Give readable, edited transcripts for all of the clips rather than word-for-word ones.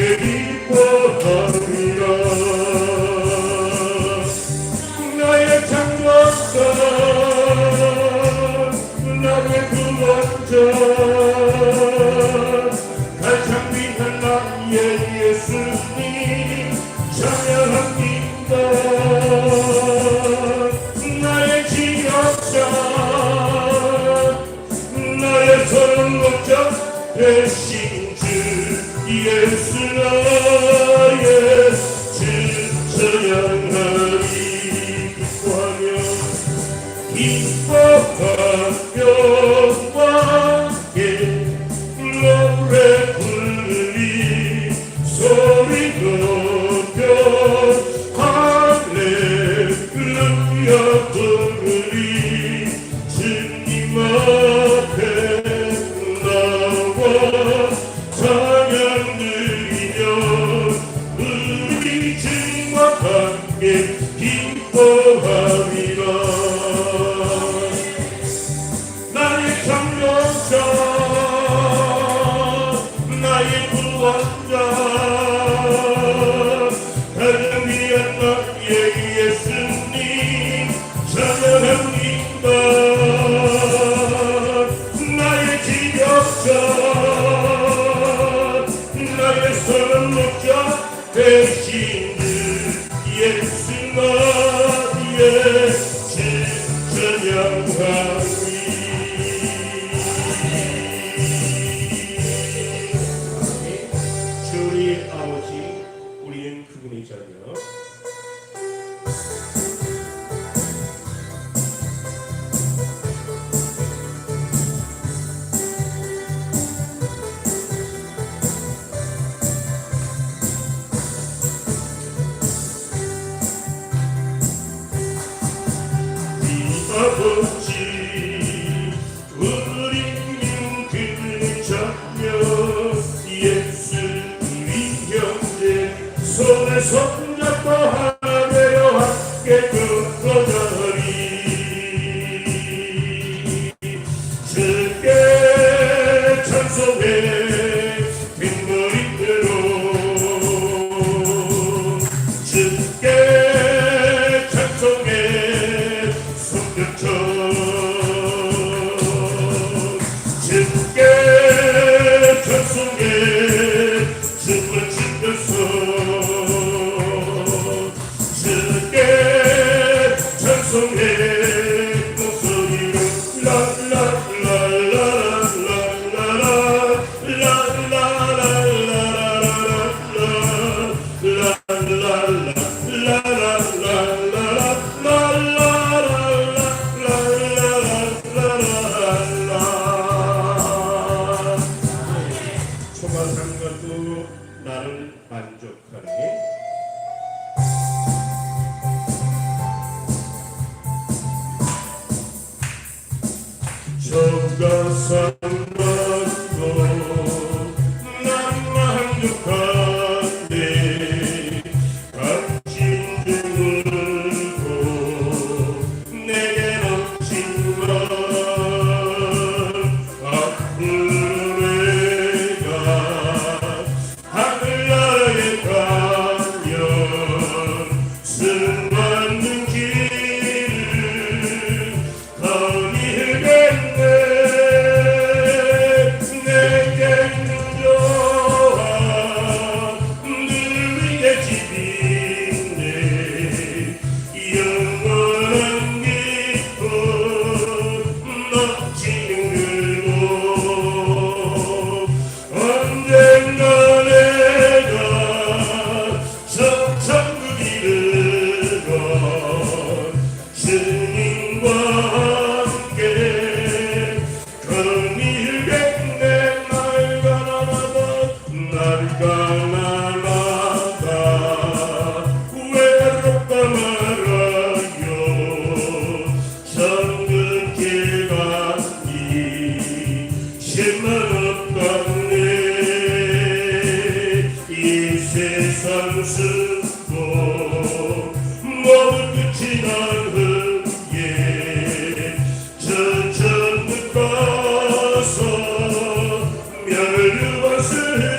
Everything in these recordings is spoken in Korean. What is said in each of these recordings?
기뻐하리라. 나의 창조자 나의 구원자 가장 귀한 나의 예수님 찬양합니다. 나의 지역자 나의 선록자 되신 주 예수 나의 주 찬양하리. 기뻐하며 함께 노래 부르리. 소리 높여 할렐루야 부르리. 주님 앞에 나와 찬양 드리며 우리 주님과 함께 기뻐하리라. 나의 창조자 나의 구원자 가장 귀한 나의 예수님 찬양합니다. 나의 지역자 나의 선목자 되신 주 예수 나의 주 찬양하리. 주의 아버지 우리는 그분이잖아요. 아버지 우리는 그분을 찾며 예수님 형제 손에 손잡고 하나 되어 함께 걷어가리. 주께 찬송해 빈머리대로 주께 찬송해 주께 찬송해 춤을 추면서 주께 찬송해 목소리로 청하상관도 나를 만족하네. 청가상관도 난 만족하네. 값진 물고 내게 넘치만 앞으로 하늘나라에 가면 수많은 길을 거닐겠네. 내게 좋아 늘 위에 집이 있네. 영원한 기쁨 넘치는 그곳 언젠가 주님과 함께 거닐겠네. 날 가난하다 외롭다 말아요. 성급히 가니 실만 없겠네. 이 세상 수고 모두 끝이 난 후에 천천히 가서 멸류관스리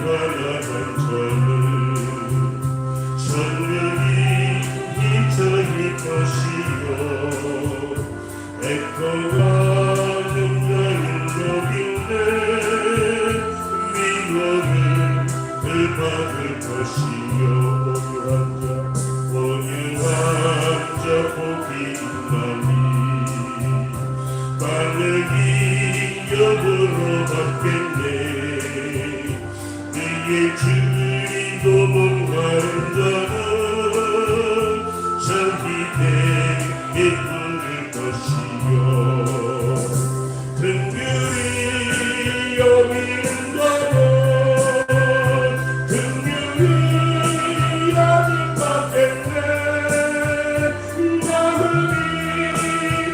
환영한 저는 천국이 저희 것이요 애통하는 영역인데 위로를 받을 것이요 온유한 자 복이 있나니 반응이 여부로 받겠네 그의 주리도 몸가는 자는 저기 내게 부를 것이요 등불이 여기는 자는 등불이 아직 받겠네 마음이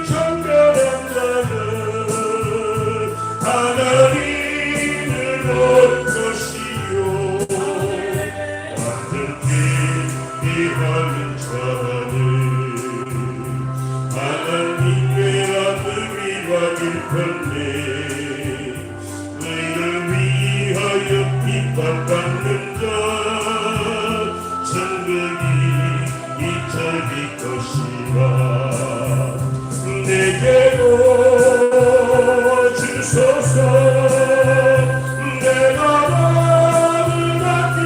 정결한 자는 하나님을 볼 것이요 어떻게 이하는 자는 하나님의 아들이 받을 건데 너희를 위하여 핍박받는 자 천국이 이처리 것이라 내게로 주소서 내가 마음을 갖기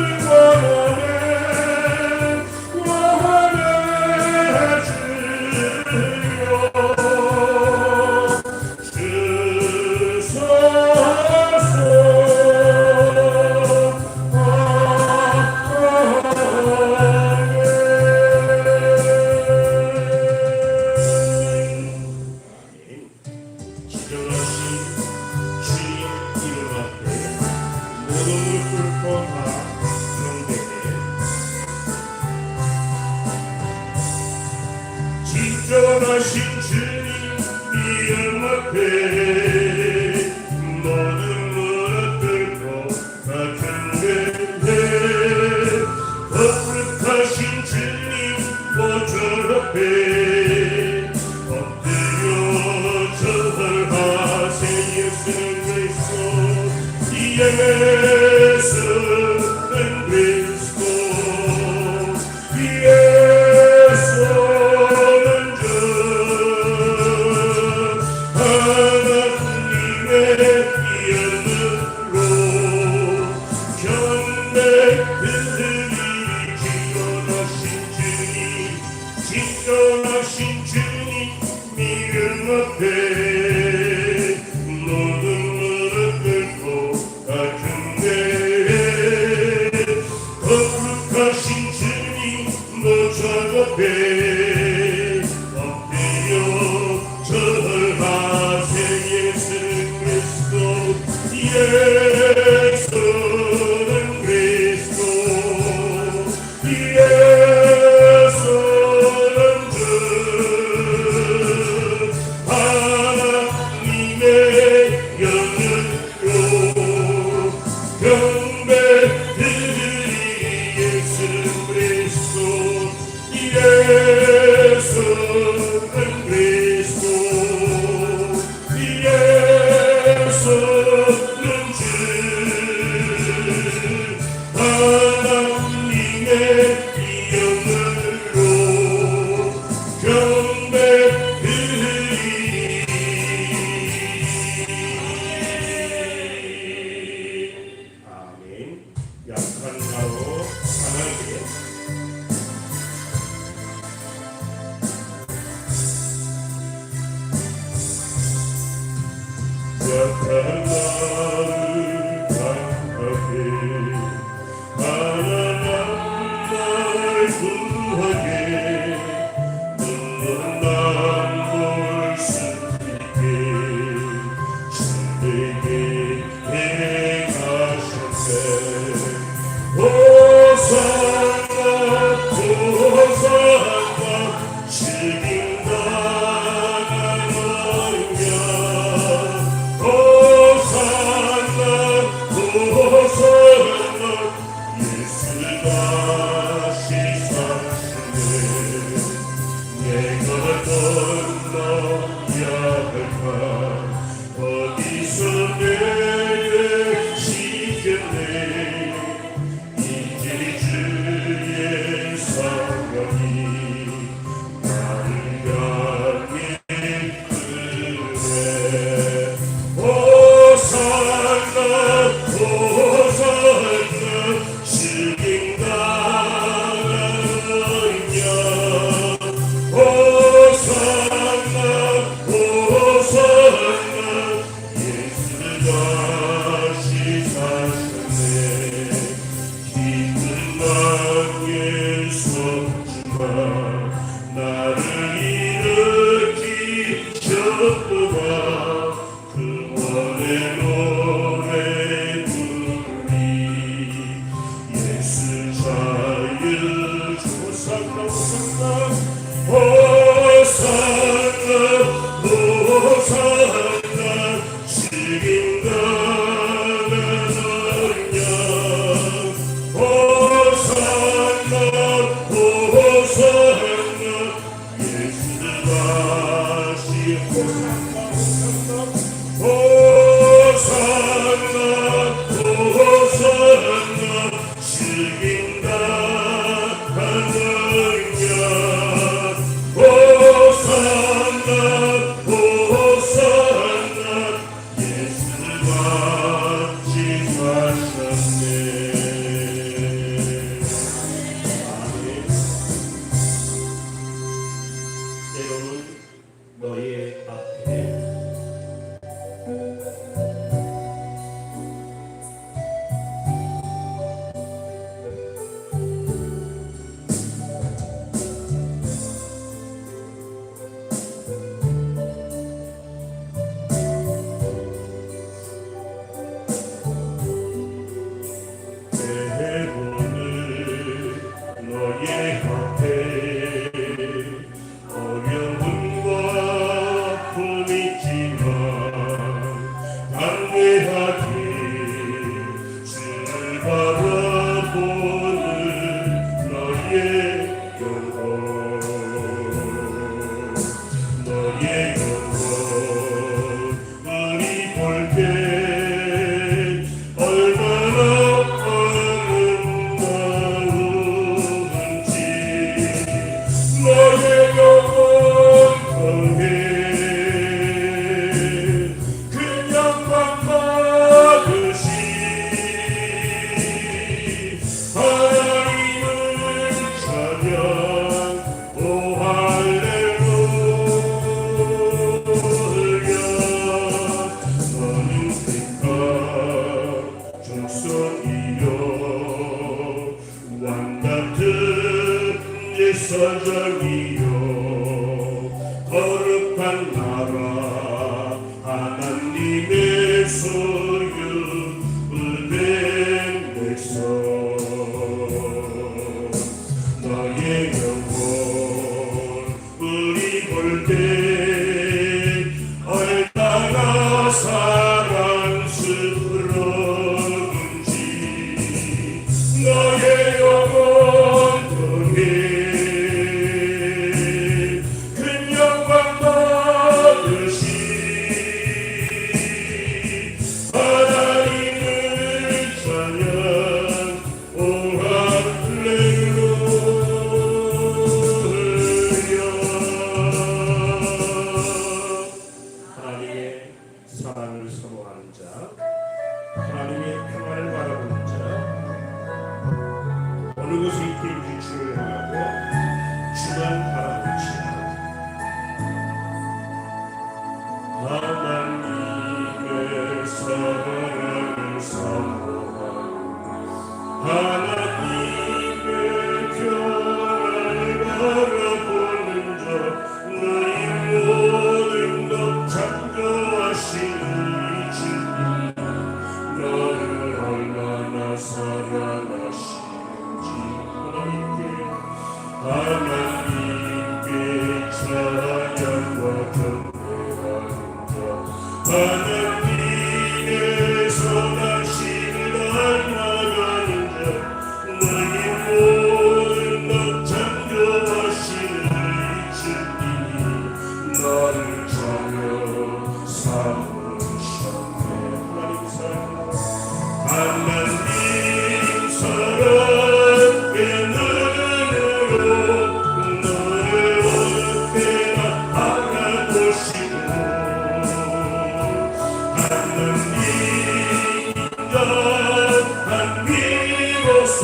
원하네 주여 진정하신 주님 이름 앞에 모든 무릎 꿇고 같은데 거룩하신 주님 보좌 앞에 엎드려 절하세 예수 그리스도 예수는 그리스도 진정하신 주님 이름 앞에 모든 무릎 꿇고 같은데 제사장이여 거룩한 나라 하나님의 소유 된 백성 너의 영혼 우리 볼 때 얼마나 사랑스러운지 너의 영혼 통해 큰 영광 받으시 하나님을 찬양 오 할렐루야. 하나님의 사랑을 사모하는 자, 하나님의 평안을 바라보는 자, 어느 곳에 있든지 주를 향하고 주만 바라보시라. 하나님의 사랑을 사모하는 하나님의 평안을 바라보는 자, 너희 모든 것 창조하시는 주님 너를 얼마나 사랑하시는지 하나님께 찬양과 경배하는 자 하나님의 선하심을 닮아가는 자 너희 모든 것 창조하시는 주님 너를 전혀 삼으셨네. 하나님 사랑의 눈으로 너를 어느 때나 바라보시고 하나님 인자한 비로소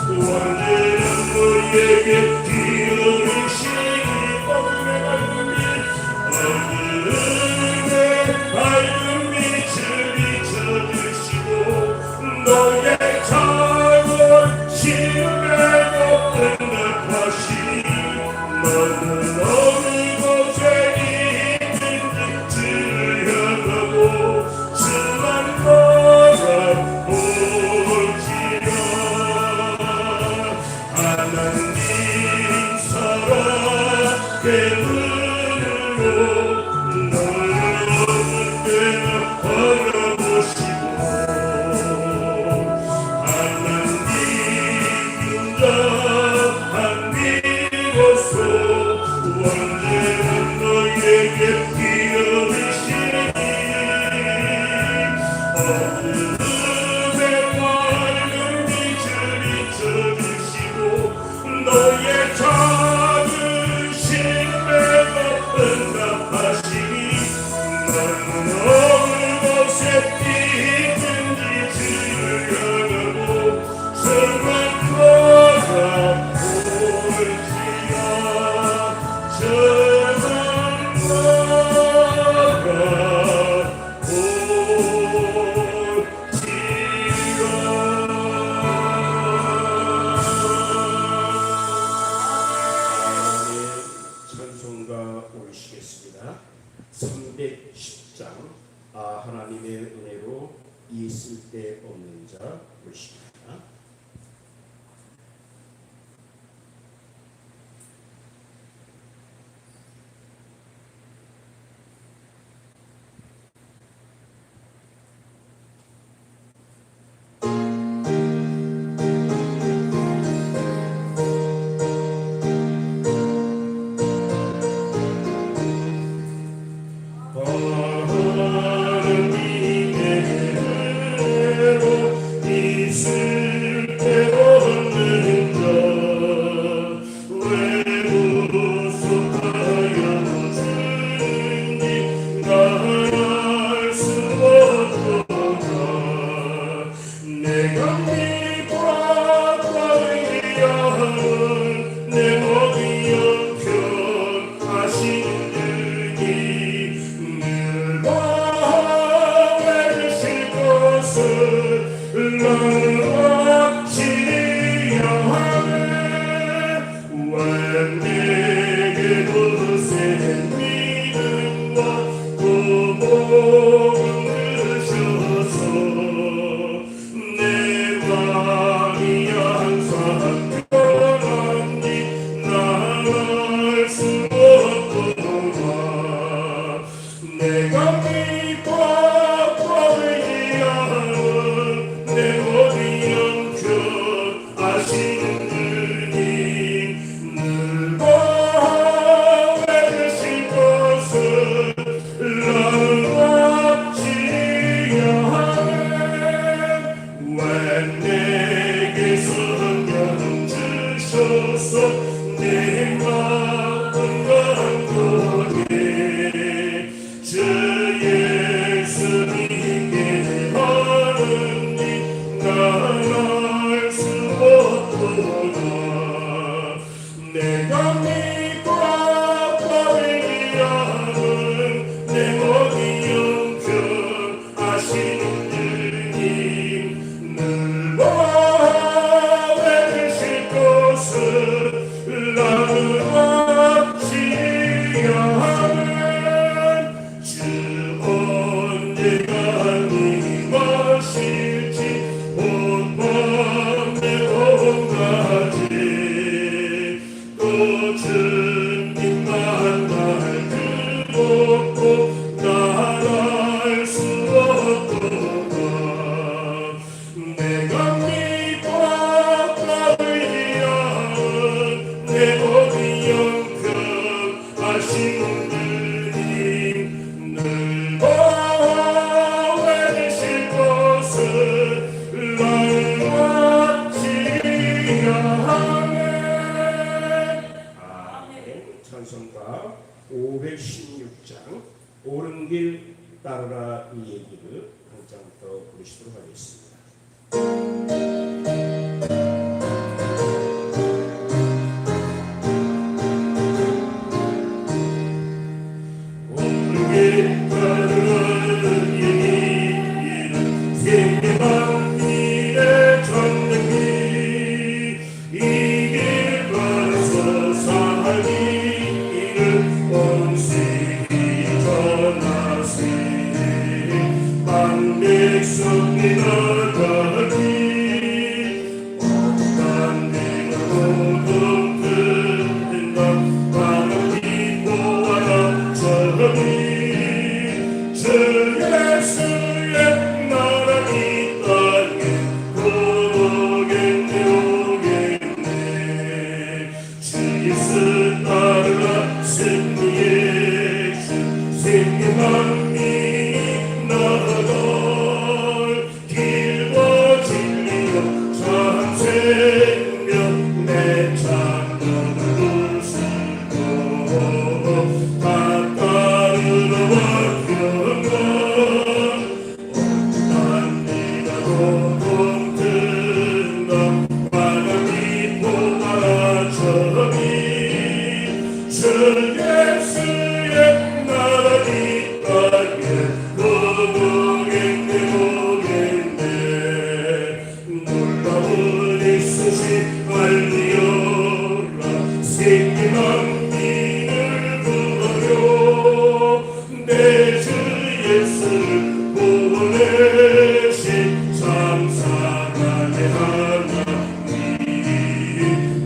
원죄는 너에게 기울이시니 어둠의 밝은 빛을 비춰주시고 너의 작은 심에도 응답하시니 너는 어느 곳에 있는지 주를 향하고 주만 바라볼지라. 하나님 사랑의 눈으로 너를 어느 때나 바라보시고 하나님 인자한 비로소 원죄는 너에게 기울이시니 어둠의 밝은 빛을 비춰주시고 너의 작은 심에도 응답하시니 너는 어느 곳에 있든지 주를 향하고 주만 바라볼지라. 주만 바라볼지라. 찬송가 올리시겠습니다. 310장 하나님의 은혜로 있을 때 없는 자 올리십니다. 늘 옳은 길 따르라 이 얘기를 한 장부터 보시도록 하겠습니다. 옳은 길 따르라 이 얘기는 생명한 길의 전등 길, 이 길 걸어서 살기를 온 세계 전하세. 만백성이 나가기 온 내가 모두 듣는다. 바람이 보아라 저기 주 예수의 나라 이 땅에 오겠네 오겠네. 주 예수 따르라 승리의 주 생명한 길과 진리요 참 생명 내 창문을 부수고 다 따르러와 평강 온 네가 도통 든다. 바람이 보아라 저기 주 예수의 나라 이 땅에 놀라운 예수신 알리어라. 생명한 길을 구하려 내 주 예수를 보내신 참사랑의 하나님.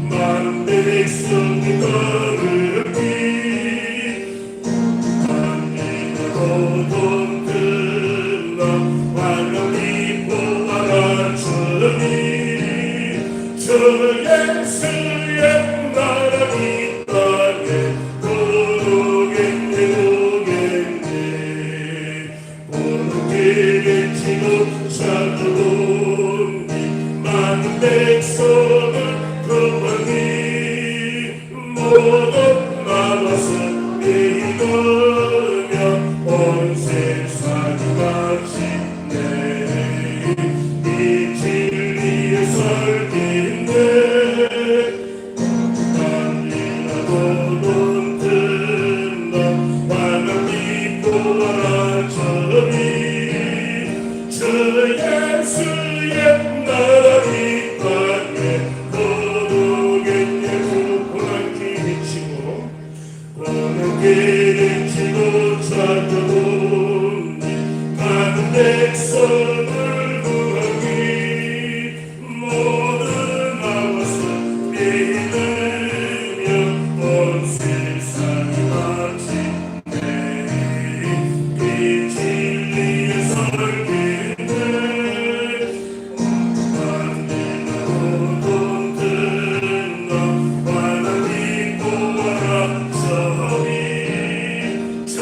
만백성이 따르기 만리가 도통 든다. 바람이 보아라 저기 주 예수의 나라 이 땅에 오겠네 오겠네. 오는 길을 치고 찾아오니 많은 백성을 구하니 모두 나와서 믿으며 온 세상이 마치네. 이 진리의 설교인데 만리라도 든다. 바람이 보아라 저기 주 예수의 나라 이 땅에 오겠네. 고난 길을 치고 고난 길을 치고 찾아오니 많은 백성을 구하기 모두 나와서 믿으며 온 세상이 마치네. 이 진리의 설교인데 만리가 도통 든다. 바람이 보아라 저기 주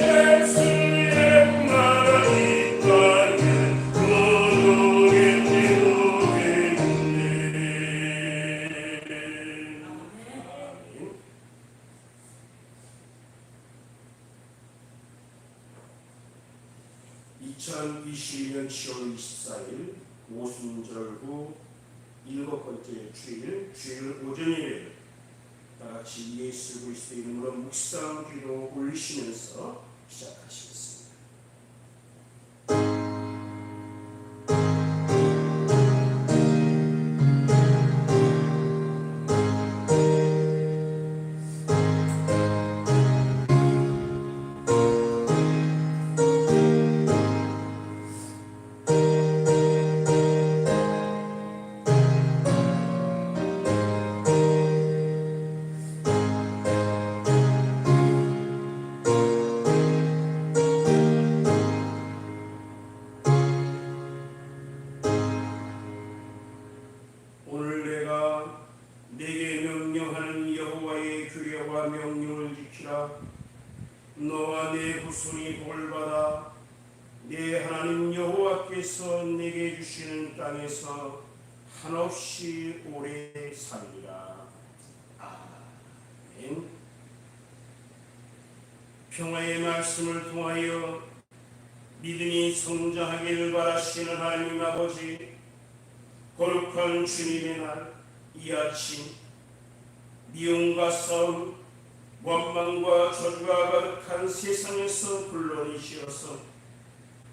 예수의 나라 이 땅에 오겠네 오겠네. 2022년 10월 24일 오순절 후 7번째 주일 오전 예배를 다같이 예수 그리스도의 이름으로 묵상 기도 올리시면서 시작하시겠습니다. 너와 내 후손이 복을 받아 내 하나님 여호와께서 내게 주시는 땅에서 한없이 오래 살리라. 아멘. 평화의 말씀을 통하여 믿음이 성장하기를 바라시는 하나님 아버지, 거룩한 주님의 날 이 아침 미움과 싸움, 원망과 저주가 가득한 세상에서 불러내시어서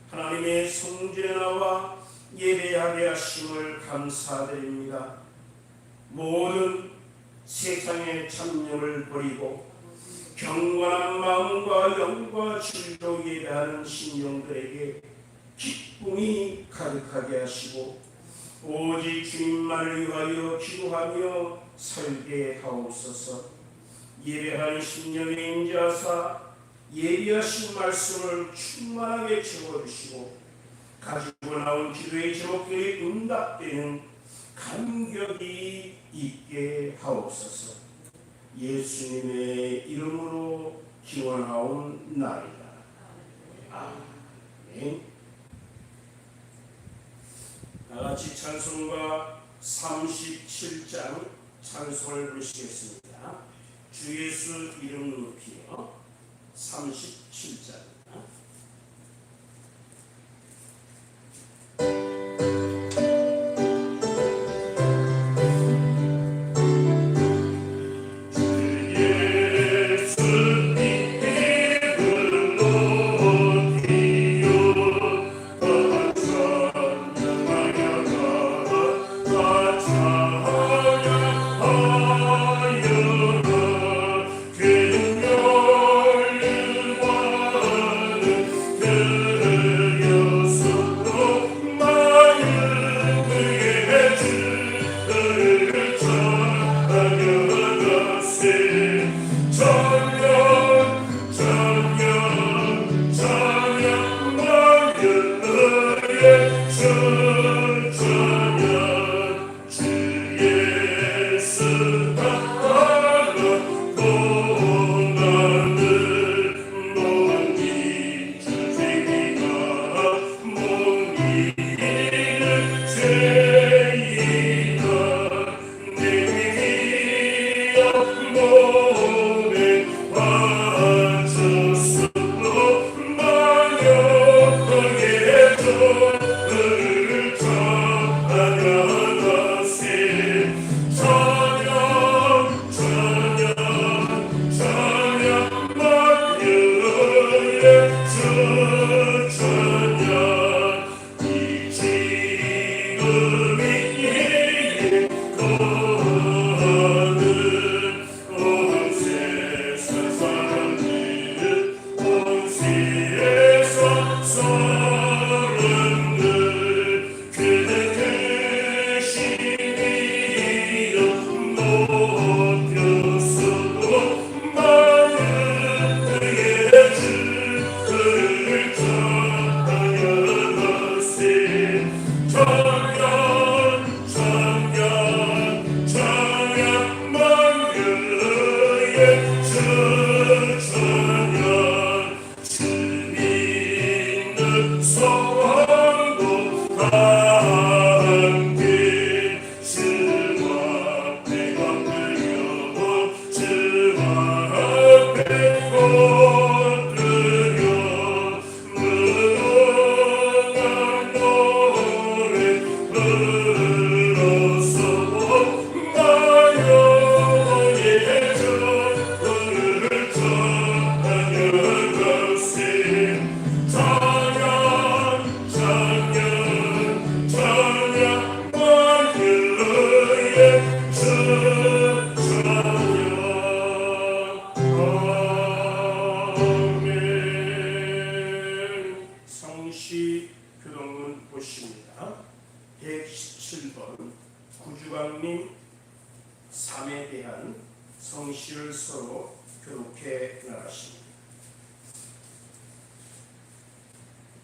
하나님의 성전에 나와 예배하게 하심을 감사드립니다. 모든 세상의 잡념을 버리고 경건한 마음과 영과 질로 예배하는 신령들에게 기쁨이 가득하게 하시고 오직 주님만을 위하여 기도하며 살게 하옵소서. 예배하는 심령에 임재하사 예비하신 말씀을 충만하게 채워주시고 가지고 나온 기도의 제목들이 응답되는 감격이 있게 하옵소서. 예수님의 이름으로 기원하옵나이다. 아멘. 다같이 찬송가 37장 찬송을 부르시겠습니다. 주 예수 이름 높이요. 37장.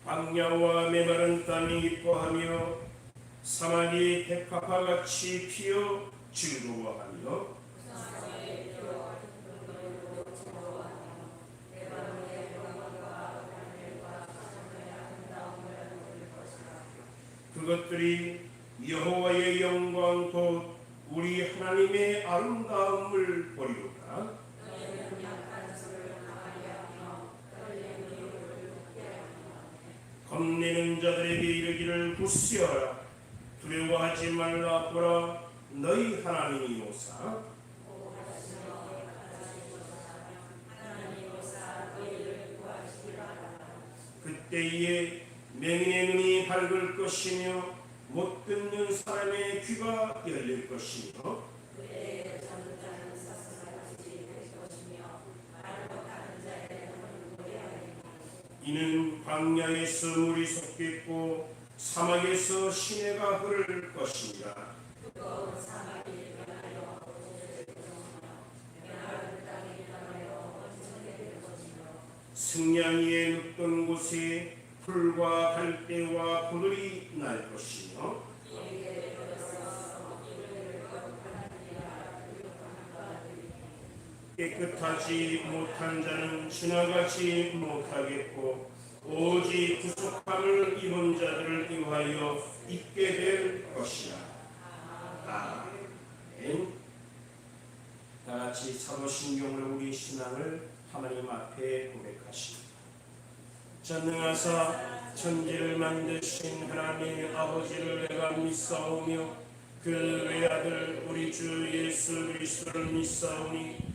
광야와 메마른 땅이 기뻐하며 사막이 백합화같이 피어 즐거워하며 그것들이 여호와의 영광 곧 우리 하나님의 아름다움을 보리로다. 겁내는 자들에게 이르기를 굳세어라. 두려워하지 말라. 보라, 너희 하나님이오사. 그때에 맹인의 눈이 밝을 것이며 못 듣는 사람의 귀가 열릴 것이며 이는 광야에서 물이 솟겠고 사막에서 시내가 흐를 것이니라. 승냥이의 눕던 곳에 풀과 갈대와 부들이 날 것이며 깨끗하지 못한 자는 지나가지 못하겠고 오직 구속함을 입은 자들을 위하여 있게 될 것이라. 아멘. 다같이 사도신경으로 우리 신앙을 하나님 앞에 고백하십니다. 전능하사 천지를 만드신 하나님의 아버지를 내가 믿사오며 그 외아들 우리 주 예수 그리스도를 믿사오니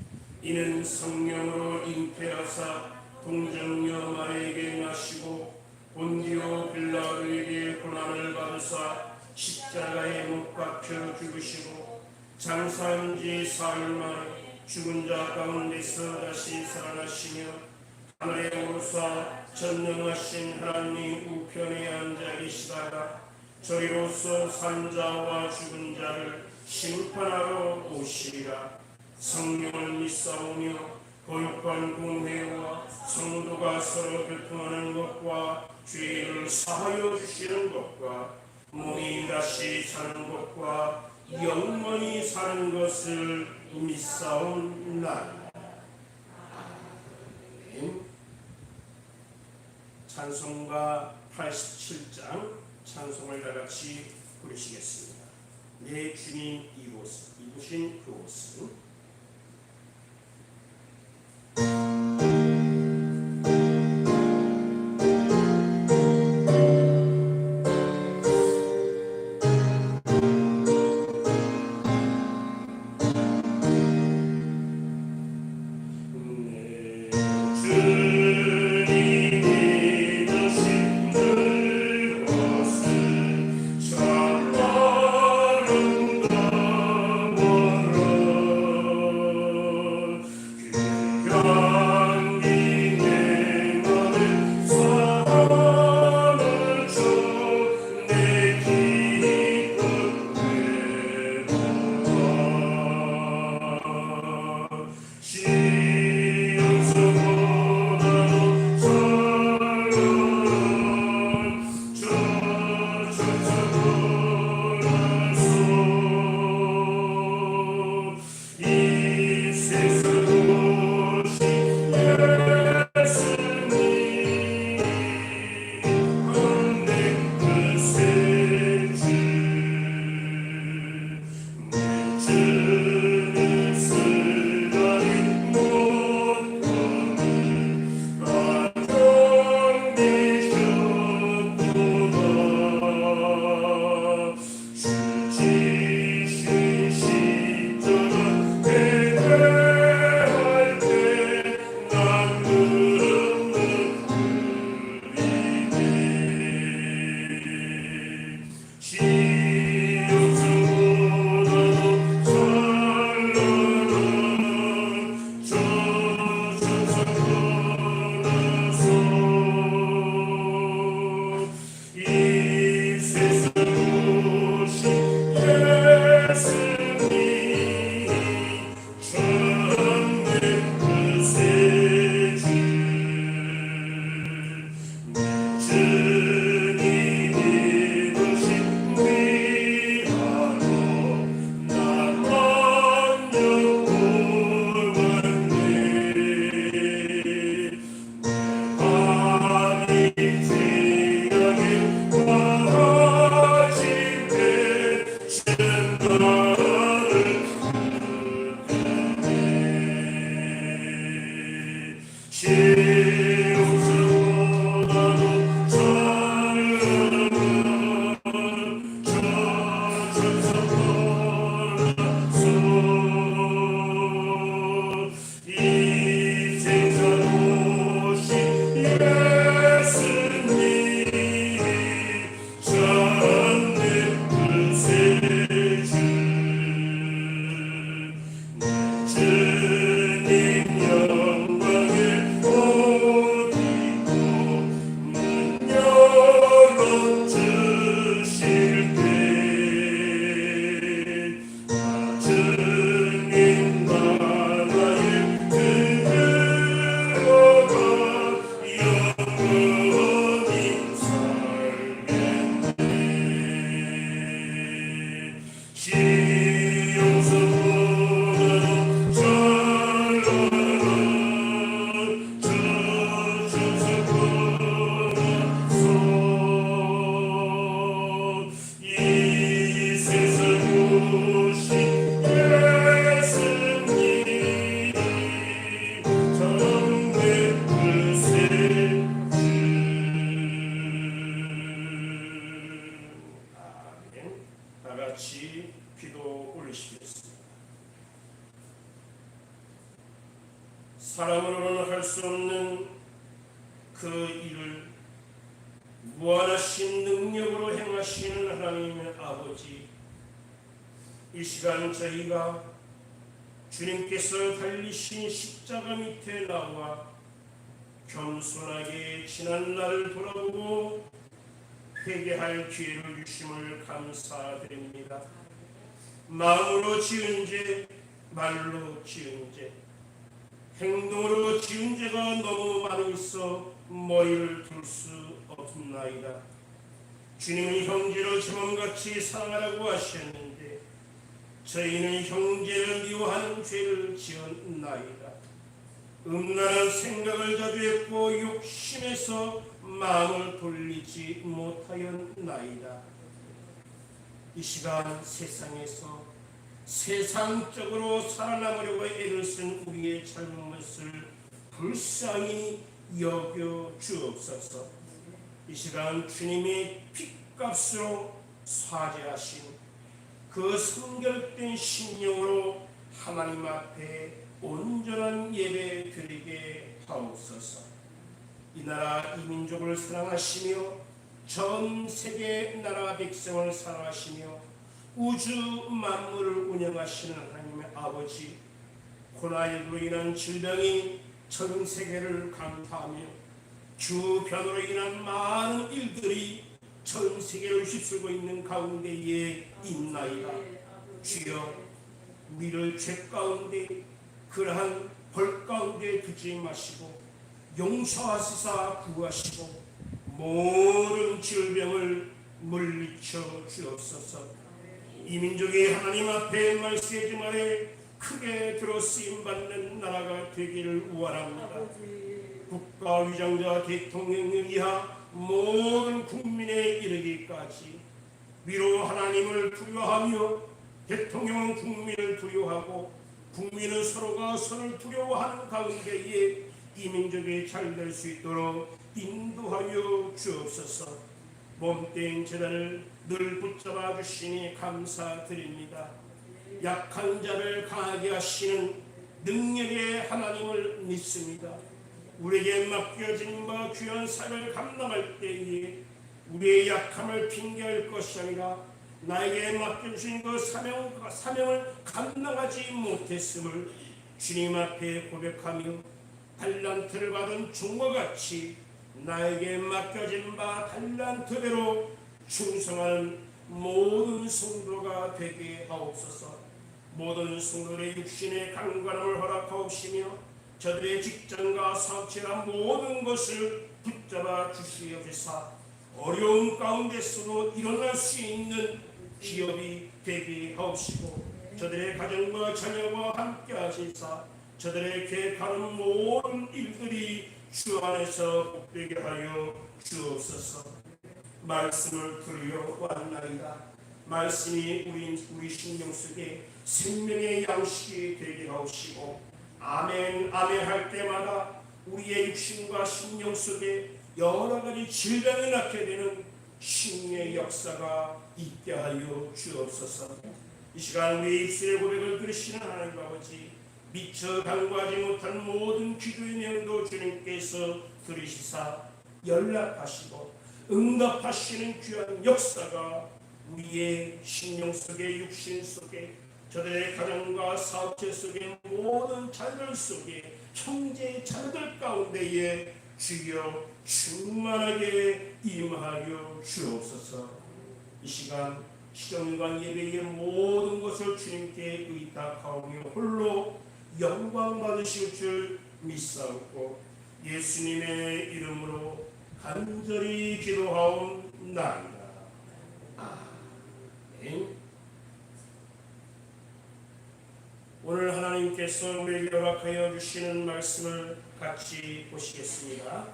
이는 성령으로 잉태하사 동정녀 마리아에게 나시고 본디오 빌라도에게 고난을 받으사 십자가에 못 박혀 죽으시고 장사한 지 사흘 만에 죽은 자 가운데서 다시 살아나시며 하늘에 오르사 전능하신 하나님 우편에 앉아 계시다가 저희로서 산 자와 죽은 자를 심판하러 오시리라. 성령을 믿사오며 거룩한 공회와 성도가 서로 교통하는 것과 죄를 사하여 주시는 것과 몸이 다시 사는 것과 영원히 사는 것을 믿사옵나이다. 찬송가 87장 찬송을 다같이 부르시겠습니다. 내 주님 이곳은 그곳은 사람으로는 할 수 없는 그 일을 무한하신 능력으로 행하시는 하나님의 아버지, 이 시간 저희가 주님께서 달리신 십자가 밑에 나와 겸손하게 지난 날을 돌아보고 회개할 기회를 주심을 감사드립니다. 마음으로 지은 죄, 말로 지은 죄, 행동으로 지은 죄가 너무 많이 있어 머리를 둘 수 없나이다. 주님은 형제를 제 몸같이 사랑하라고 하셨는데 저희는 형제를 미워하는 죄를 지었나이다. 음란한 생각을 자주 했고 욕심에서 마음을 돌리지 못하였나이다. 이 시간 세상에서 세상적으로 살아남으려고 애를 쓴 우리의 잘못을 불쌍히 여겨 주옵소서. 이 시간 주님의 핏값으로 사죄하신 그 성결된 심령으로 하나님 앞에 온전한 예배 드리게 하옵소서. 이 나라 이 민족을 사랑하시며 전 세계 나라 백성을 사랑하시며 우주 만물을 운영하시는 하나님의 아버지, 코로나19로 인한 질병이 전 세계를 강타하며 주변으로 인한 많은 일들이 전 세계를 휩쓸고 있는 가운데에 있나이다. 주여, 우리를 죄 가운데 그러한 벌 가운데 두지 마시고 용서하시사 구하시고 모든 질병을 물리쳐 주옵소서. 이 민족이 하나님 앞에 말씀하지 말에 크게 들어쓰임받는 나라가 되기를 원합니다. 국가위장자 대통령을 이하 모든 국민에 이르기까지 위로 하나님을 두려워하며 대통령은 국민을 두려워하고 국민은 서로가 서로를 두려워하는 가운데에 이 민족이 잘 될 수 있도록 인도하여 주옵소서. 몸된 재단을 늘 붙잡아 주시니 감사드립니다. 약한 자를 강하게 하시는 능력의 하나님을 믿습니다. 우리에게 맡겨진 바 귀한 사명을 감당할 때에 우리의 약함을 핑계할 것이 아니라 나에게 맡겨주신 그 사명을 감당하지 못했음을 주님 앞에 고백하며 달란트를 받은 종과 같이 나에게 맡겨진 바 달란트대로 충성하는 모든 성도가 되게 하옵소서. 모든 성도의 육신의 강건함을 허락하옵시며 저들의 직장과 사업체와 모든 것을 붙잡아 주시옵소서. 어려운 가운데서도 일어날 수 있는 기업이 되게 하옵시고 저들의 가정과 자녀와 함께 하시사 저들의 계획하는 모든 일들이 주 안에서 복되게 하여 주옵소서. 말씀을 들으려 왔나이다. 말씀이 우리 신경 속에 생명의 양식이 되게 하옵시고 아멘 아멘 할 때마다 우리의 육신과 심령 속에 여러 가지 질병이 낳게 되는 심리의 역사가 있게 하여 주옵소서. 이 시간 우리 입술의 고백을 들으시는 하나님 아버지, 미처 간구하지 못한 모든 기도의 내용도 주님께서 들으시사 연락하시고 응답하시는 귀한 역사가 우리의 심령 속에, 육신 속에, 저들의 가정과 사업체 속에, 모든 자녀들 속에, 형제 자녀들 가운데에 주여 충만하게 임하여 주옵소서. 이 시간 시정과 예배의 모든 것을 주님께 의탁하오며 홀로 영광 받으실 줄 믿사옵고 예수님의 이름으로 간절히 기도하옵나이다. 아멘. 오늘 하나님께서 우리에게 허락하여 주시는 말씀을 같이 보시겠습니다.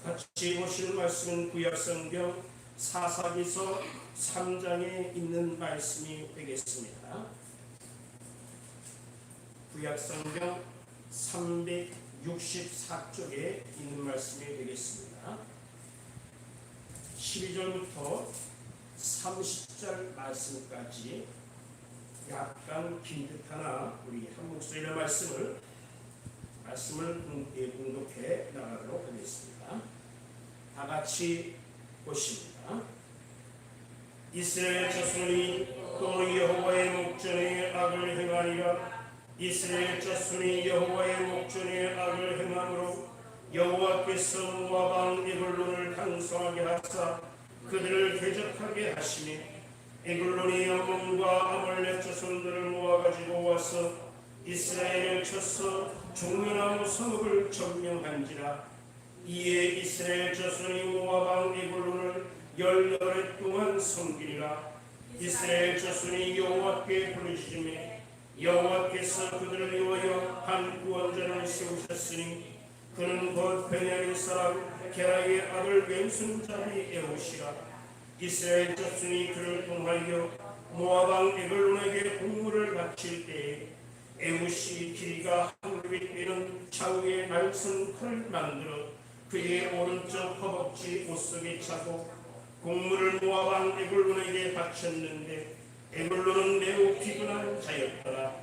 같이 보시는 말씀은 구약성경 사사기서 3장에 있는 말씀이 되겠습니다. 구약성경 364쪽에 있는 말씀이 되겠습니다. 12절부터 30절 말씀까지 약간 긴 듯하나 우리 한 목소리의 말씀을 공독해 나가도록 하겠습니다. 다 같이 보십니다. 이스라엘 자손이 또 여호와의 목전에 악을 행하니라. 이스라엘 자손이 여호와의 목전에 악을 행함으로 여호와께서 모압 왕 에글론을 강성하게 하사 그들을 대적하게 하시니 에글론이 암몬과 아몰렉 자손들을 모아가지고 와서 이스라엘을 쳐서 종려나무 성읍을 점령한지라. 이에 이스라엘 자손이 모압 왕 에글론을 18해 동안 섬기리라. 이스라엘 자손이 여호와께 부르짖으매 여호와께서 그들을 위하여 한 구원자를 세우셨으니 그는 곧 베냐민 사람 게라의 아들 왼손잡이 에훗이라. 이스라엘 자손이 그를 통하여 모압 왕 에글론에게 공물을 바칠 때에 에훗이 길이가 한 규빗 되는 좌우의 날선 칼을 만들어 그의 오른쪽 허벅지 옷속에 차고 공물을 모압 왕 에글론에게 바쳤는데 에글론은 매우 비둔한 자였더라.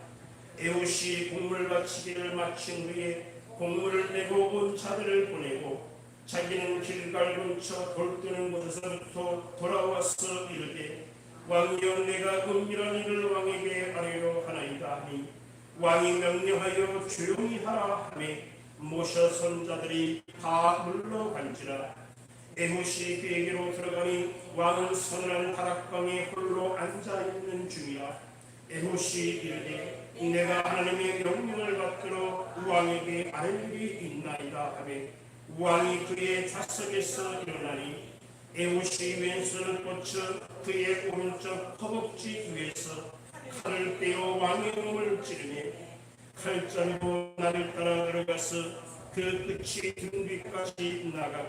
에훗이 공물 바치기를 마친 후에 공물을 메고 온 자들을 보내고 자기는 길갈 근처 돌뜨는 곳에서부터 돌아와서 이르되 왕이여 내가 은밀한 일을 왕에게 아뢰려 하나이다 하니 왕이 명령하여 조용히 하라 하매 모셔 선자들이 다 물러간지라. 에훗이 그에게로 들어가니 왕은 서늘한 다락방에 홀로 앉아있는 중이라. 에훗이 이르되 내가 하나님의 명령을 받들어 왕에게 아뢰 일이 있나이다 하매 왕이 그의 좌석에서 일어나니 에훗이 왼손을 뻗쳐 그의 오른쪽 허벅지 위에서 칼을 떼어 왕의 몸을 찌르매 칼자루로 나를 따라 들어가서 그 끝이 등 뒤까지 나가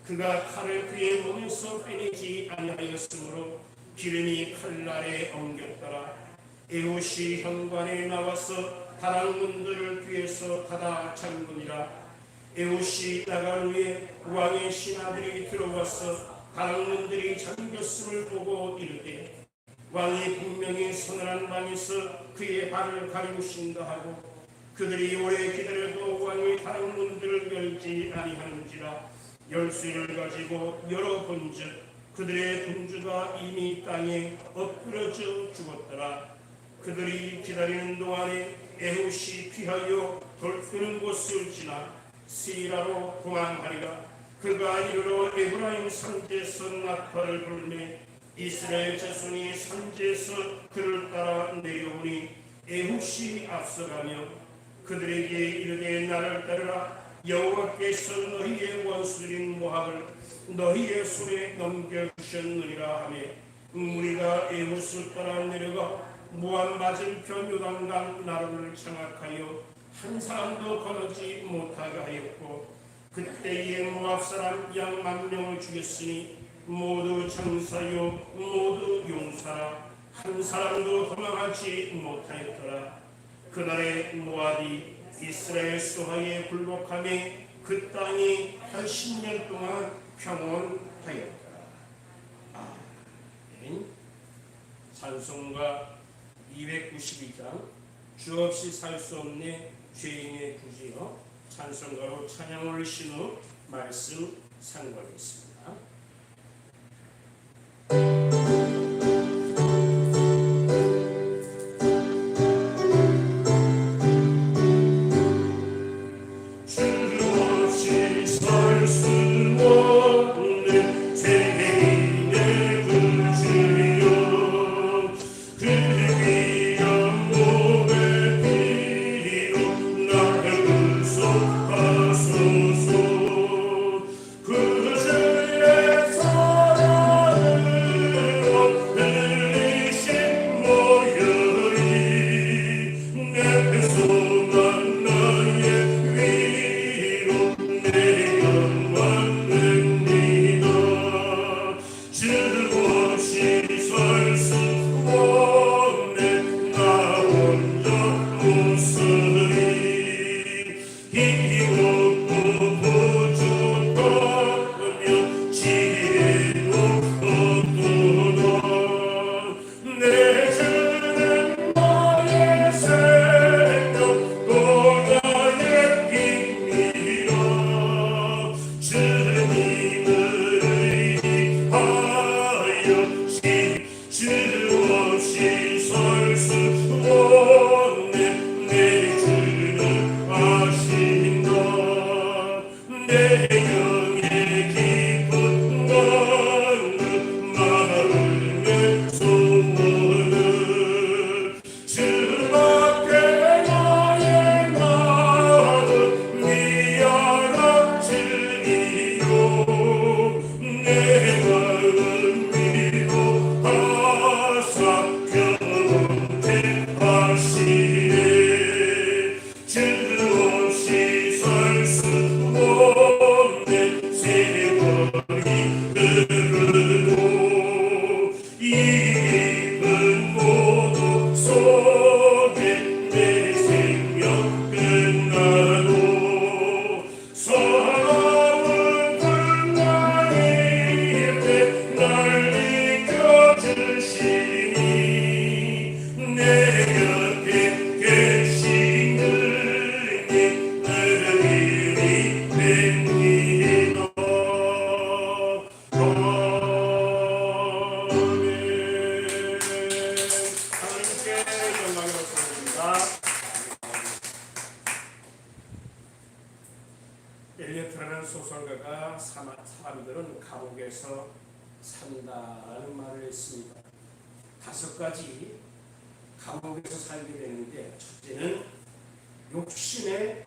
그가 칼을 그의 몸에서 빼내지 아니하였으므로 기름이 칼날에 엉겼더라. 에훗이 현관에 나와서 다락문들을 뒤에서 닫아 잠그니라. 에훗이 나간 후에 왕의 신하들이 들어와서 다락문들이 잠겼음을 보고 이르되 왕이 분명히 서늘한 방에서 그의 발을 가리우신다 하고 그들이 오래 기다려도 왕의 다락문들을 열지 아니하는지라. 열쇠를 가지고 열어본즉 그들의 군주가 이미 땅에 엎드러져 죽었더라. 그들이 기다리는 동안에 에훗이 피하여 돌뜨는 곳을 지나 시라로 도망하리라. 그가 이르러 에브라임 산지에서 나팔을 불매 이스라엘 자손이 산지에서 그를 따라 내려오니 에훗이 앞서가며 그들에게 이르되 나를 따르라. 여호와께서 너희의 원수인 모압을 너희의 손에 넘겨주셨느니라 하며 무리가 에훗을 따라 내려가 모압 맞은편 요단강 나루를 장악하여 한 사람도 건너지 못하게 하였고 그때에 모압 사람 양 10,000명을 죽였으니 모두 장사요 모두 용사라. 한 사람도 도망하지 못하였더라. 그날에 모압이 이스라엘 수하에 굴복하며 그 땅이 80년 동안 평온하였더라. 아멘. 찬송가 292장 주 없이 살 수 없네 죄인의 구지요 찬송가로 찬양을 올리신 후 말씀 상고하겠습니다. 엘리어트라는 소설가가 사람들은 감옥에서 산다라는 말을 했습니다. 5가지 감옥에서 살게 되는데, 첫째는 욕심에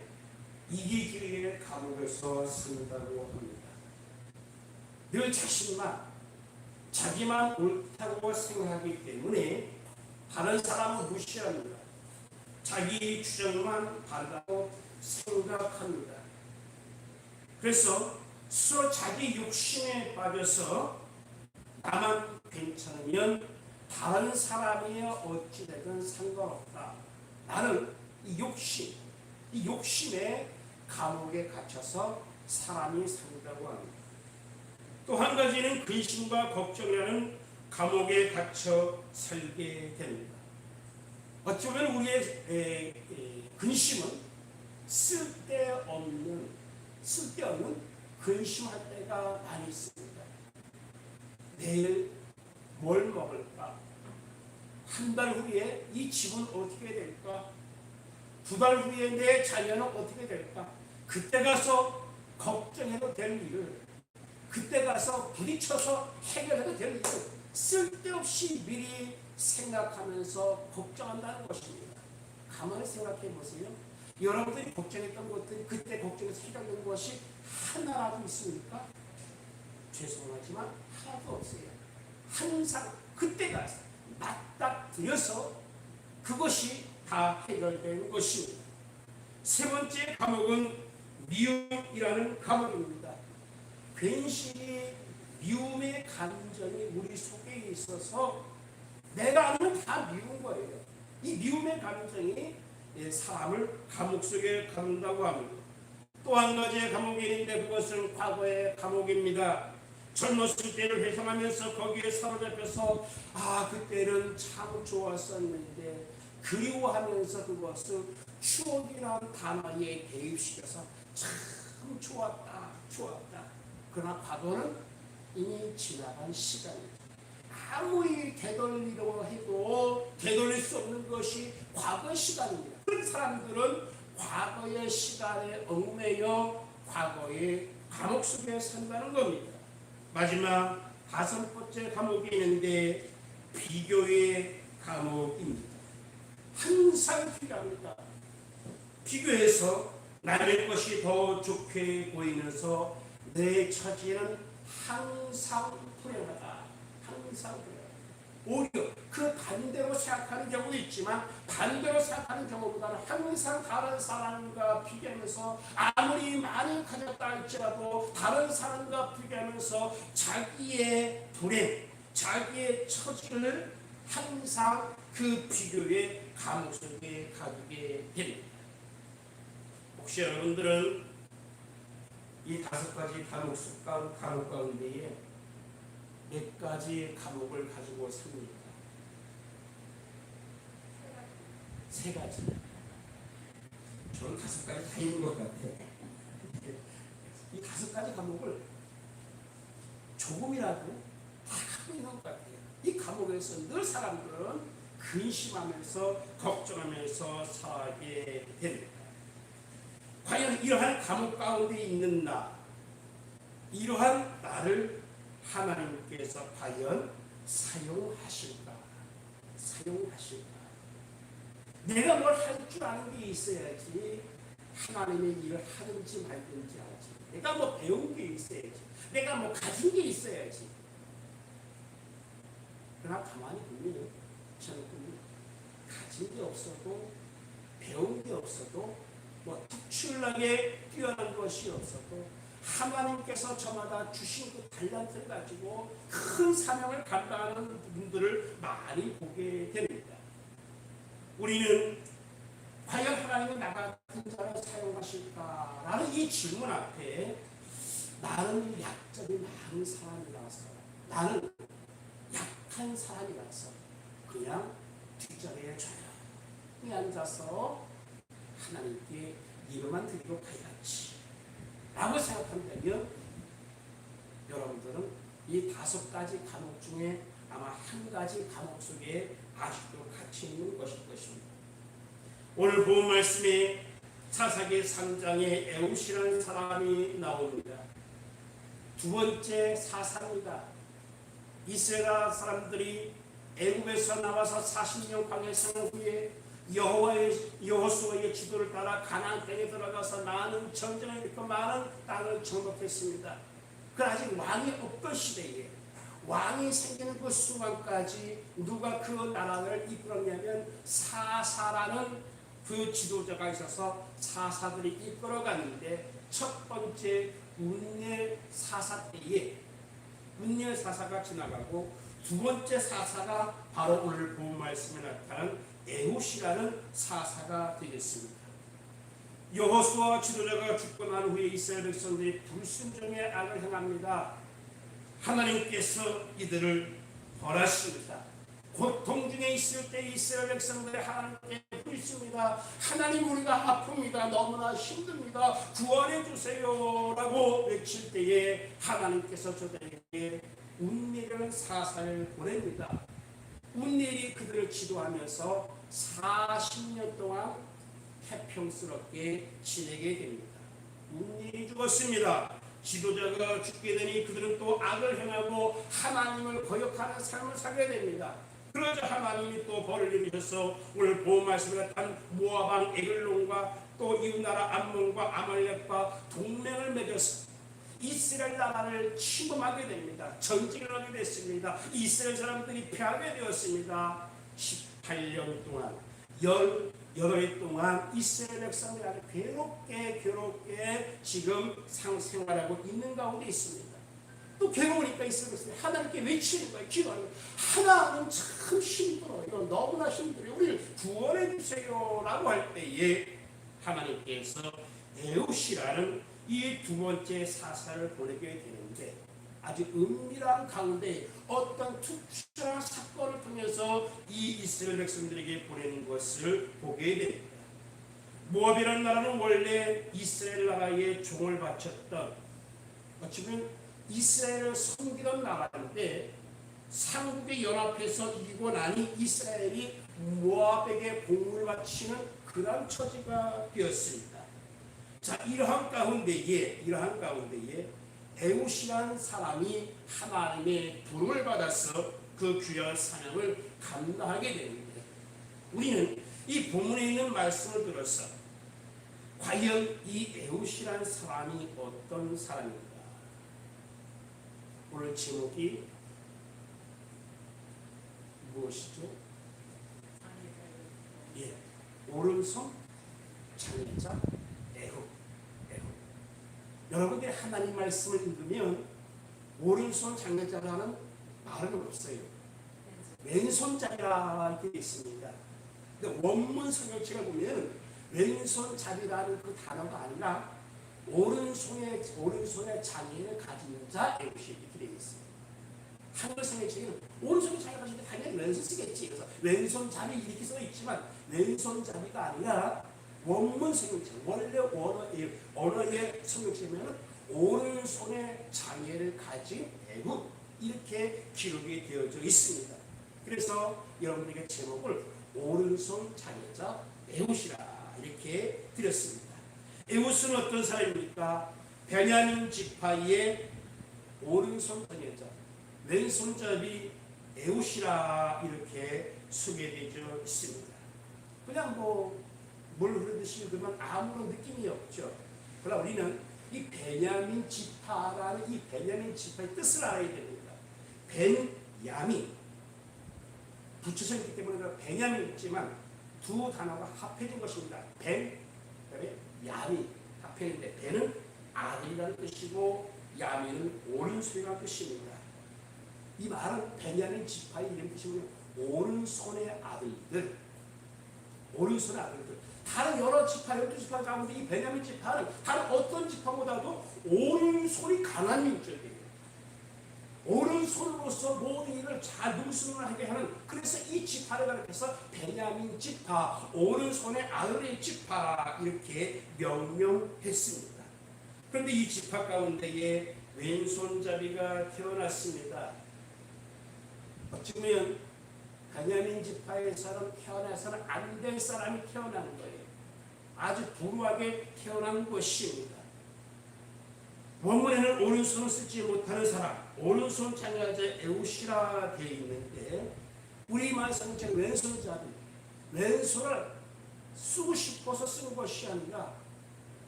이기기 위해 감옥에서 산다고 합니다. 늘 자기만 옳다고 생각하기 때문에 다른 사람을 무시합니다. 자기 주장만 바르다고 생각합니다. 그래서 스스로 자기 욕심에 빠져서 나만 괜찮으면 다른 사람이 어찌되든 상관없다. 나는 이 욕심에 감옥에 갇혀서 사람이 산다고 합니다. 또 한 가지는 근심과 걱정이라는 감옥에 갇혀 살게 됩니다. 어찌 보면 우리의 근심은 쓸데없는 근심할 때가 많이 있습니다. 내일 뭘 먹을까? 한 달 후에 이 집은 어떻게 될까? 2달 후에 내 자녀는 어떻게 될까? 그때 가서 걱정해도 될 일을, 그때 가서 부딪혀서 해결해도 될 일을 쓸데없이 미리 생각하면서 걱정한다는 것입니다. 가만히 생각해 보세요. 여러분들이 걱정했던 것들이 그때 걱정해서 해결된 것이 하나라도 있습니까? 죄송하지만 하나도 없어요. 항상 그때가 맞닥뜨려서 그것이 다 해결된 것입니다. 세 번째 감옥은 미움이라는 감옥입니다. 괜시리 미움의 감정이 우리 속에 있어서 내가 아는 다 미운 거예요. 이 미움의 감정이 사람을 감옥 속에 가둔다고 합니다. 또 한 가지의 감옥이 있는데 그것은 과거의 감옥입니다. 젊었을 때를 회상하면서 거기에 사로잡혀서 그때는 참 좋았었는데 그리워하면서 그것을 추억이라는 단어에 대입시켜서 참 좋았다. 그러나 과거는 이미 지나간 시간이다. 아무리 되돌리려 해도 되돌릴 수 없는 것이 과거 시간입니다. 그런 사람들은 과거의 시간에 얽매여 과거의 감옥 속에 산다는 겁니다. 마지막 5번째 감옥이 있는데 비교의 감옥입니다. 항상 필요합니다. 비교해서 남의 것이 더 좋게 보이면서 내 처지는 항상 불행하다. 오히려 그 반대로 생각하는 경우도 있지만 반대로 생각하는 경우보다는 항상 다른 사람과 비교하면서 아무리 많이 가졌다 할지라도 다른 사람과 비교하면서 자기의 불행, 자기의 처지를 항상 그 비교의 감옥 속에 가두게 됩니다. 혹시 여러분들은 이 5가지 감옥 가운데에 몇 가지 감옥을 가지고 삽니까? 3가지. 저는 5가지 다 있는 것 같아요. 이 5가지 감옥을 조금이라도 다 갖고 있는 것 같아요. 이 감옥에서 늘 사람들은 근심하면서 걱정하면서 살게 됩니다. 과연 이러한 감옥 가운데 있는 이러한 나를 하나님께서 과연 사용하실까? 내가 뭘 할 줄 아는 게 있어야지 하나님의 일을 하든지 말든지 하지. 내가 뭐 배운 게 있어야지. 내가 뭐 가진 게 있어야지. 그러나 가만히 보면 저는 가진 게 없어도 배운 게 없어도 뭐 특출나게 뛰어난 것이 없어도 하나님께서 저마다 주신 그 달란트를 가지고 큰 사명을 감당하는 분들을 많이 보게 됩니다. 우리는 과연 하나님은 나 같은 자를 사용하실까라는 이 질문 앞에 나는 약점이 많은 사람이라서, 나는 약한 사람이라서 그냥 뒷자리에 조용히 앉아서 하나님께 예배만 드리고 가야지 라고 생각한다면 여러분들은 이 5가지 감옥 중에 아마 1가지 감옥 속에 아직도 갇혀 있는 것일 것입니다. 오늘 본 말씀에 사사기 3장에 에웃이라는 사람이 나옵니다. 2번째 사사입니다. 이스라엘 사람들이 애굽에서 나와서 40년 광야 생활 후에 여호수아의 지도를 따라 가나안 땅에 들어가서 많은 전쟁을 일으켜 많은 땅을 정복했습니다. 그러나 아직 왕이 없던 시대에 왕이 생기는 그 순간까지 누가 그 나라를 이끌었냐면 사사라는 그 지도자가 있어서 사사들이 이끌어갔는데 첫 번째 운넬 사사 때에 운넬 사사가 지나가고 2번째 사사가 바로 오늘 본 말씀에 나타난 에웃이라는 사사가 되겠습니다. 여호수아 지도자가 죽고 난 후에 이스라엘 백성들이 불순종의 악을 행합니다. 하나님께서 이들을 벌하십니다. 고통 중에 있을 때 이스라엘 백성들이 하나님께 부르십니다. 하나님, 우리가 아픕니다. 너무나 힘듭니다. 구원해 주세요 라고 외칠 때에 하나님께서 저들에게 운넬이라는 사사를 보냅니다. 운넬이 그들을 지도하면서 40년 동안 태평스럽게 지내게 됩니다. 운넬이 죽었습니다. 지도자가 죽게 되니 그들은 또 악을 행하고 하나님을 거역하는 삶을 살게 됩니다. 그러자 하나님이 또 벌을 내리셔서 오늘 본 말씀에 나타난 모압왕 에글론과 또 이웃나라 암몬과 아말렉과 동맹을 맺어서 이스라엘 나라를 침범하게 됩니다. 전쟁을 하게 됐습니다. 이스라엘 사람들이 패하게 되었습니다. 18년 동안 18해 동안 이스라엘 백성이 아주 괴롭게 지금 생활하고 있는 가운데 있습니다. 또 괴로우니까 이스라엘 백성이 하나님께 외치는 거예요. 기도하는 거예요. 하나님 참 힘들어요. 너무나 힘들어요. 우리를 구원해 주세요 라고 할 때에 하나님께서 에웃이라는 이 2번째 사사를 보내게 되는데 아주 은밀한 가운데 어떤 특별한 사건을 통해서 이 이스라엘 백성들에게 보내는 것을 보게 됩니다. 모압이라는 나라는 원래 이스라엘 나라의 종을 바쳤던, 어찌보면 이스라엘을 섬기던 나라인데 삼국에 연합해서 이기고 나니 이스라엘이 모압에게 공을 바치는 그런 처지가 되었습니다. 자, 이러한 가운데에 에훗이라는 사람이 하나님의 부름을 받아서 그 귀한 사명을 감당하게 됩니다. 우리는 이 본문에 있는 말씀을 들어서 과연 이 에훗이라는 사람이 어떤 사람인가? 오늘 제목이 무엇이죠? 예, 오른손 장애자 에훗. 여러분들이 하나님 말씀을 읽으면 오른손 장애자라는 말은 없어요. 왼손잡이라 되어 있습니다. 근데 원문 성경책을 보면 왼손잡이라는 그 단어가 아니라 오른손에 장애를 가진 자 에훗이 이렇게 되어 있습니다. 한글 성경책에는 오른손에 장애를 가진 자 당연히 왼손 쓰겠지. 그래서 왼손잡이 이렇게 써 있지만 왼손잡이가 아니라 원문 성경책, 원래 언어의 성경책에는 오른손에 장애를 가진 에훗 이렇게 기록이 되어져 있습니다. 그래서 여러분에게 제목을 오른손 장애자 에훗이라 이렇게 드렸습니다. 에훗은 어떤 사람입니까? 베냐민 지파의 오른손 장애자, 왼손잡이 에훗이라 이렇게 소개되어 있습니다. 그냥 물 흐르듯이 읽으면 아무런 느낌이 없죠. 그러나 우리는 이 베냐민 지파라는 이 베냐민 지파의 뜻을 알아야 됩니다. 벤야민, 붙여서 있기 때문에 베냐민이 있지만 두 단어가 합해진 것입니다. 벤, 그다음에 야민 합해는데 벤은 아들이라는 뜻이고 야민은 오른손이라는 뜻입니다. 이 말은 베냐민 지파의 이름 뜻이면 오른손의 아들들, 오른손의 아들들. 다른 여러 지파, 12지파 가운데 이 베냐민 지파는 다른 어떤 지파보다도 오른손이 강한 민족이에요. 오른손으로서 모든 일을 잘 능수능하게 하는, 그래서 이 지파를 가리켜서 베냐민 지파, 오른손의 아들의 지파 이렇게 명명했습니다. 그런데 이 지파 가운데에 왼손잡이가 태어났습니다. 어찌 보면 베냐민 지파에서는 태어나서는 안 될 사람이 태어난 거예요. 아주 불우하게 태어난 것입니다. 원문에는 오른손을 쓰지 못하는 사람, 오른손 장애자 에훗이라 되어 있는데 우리말 성경 왼손잡이, 왼손을 쓰고 싶어서 쓴 것이 아니라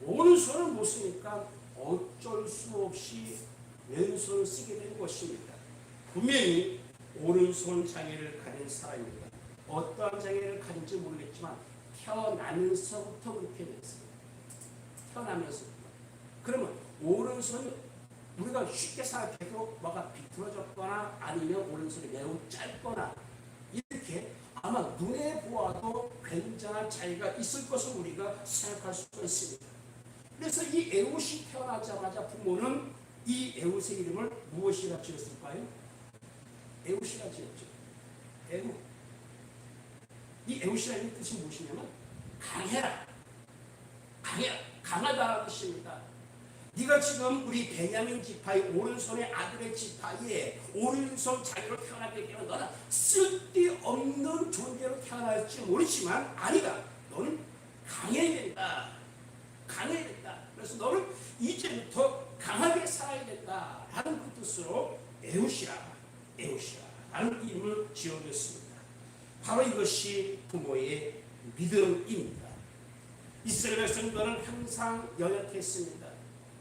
오른손을 못 쓰니까 어쩔 수 없이 왼손을 쓰게 된 것입니다. 분명히 오른손 장애를 가진 사람입니다. 어떠한 장애를 가진지 모르겠지만 태어나면서부터 그렇게 됐습니다. 태어나면서부터. 그러면 오른손이 우리가 쉽게 생각해도 뭐가 비틀어졌거나 아니면 오른손이 매우 짧거나 이렇게 아마 눈에 보아도 굉장한 차이가 있을 것을 우리가 생각할 수가 있습니다. 그래서 이 에훗이 태어나자마자 부모는 이 에훗의 이름을 무엇이라 지었을까요? 에훗이라 지었죠. 에훗. 이 에훗이라는 뜻이 무엇이냐면 강해라. 강하다는 뜻입니다. 네가 지금 우리 베냐민 지파의 오른손의 아들의 지파에 오른손 자기로 태어나게 되면 너는 쓸데없는 존재로 태어날지 모르지만 아니다. 너는 강해야 된다. 강해야 된다. 그래서 너는 이제부터 강하게 살아야 된다. 라는 그 뜻으로 에훗이라 라는 이름을 지어줬습니다. 바로 이것이 부모의 믿음입니다. 이스라엘 백성들은 항상 연약했습니다.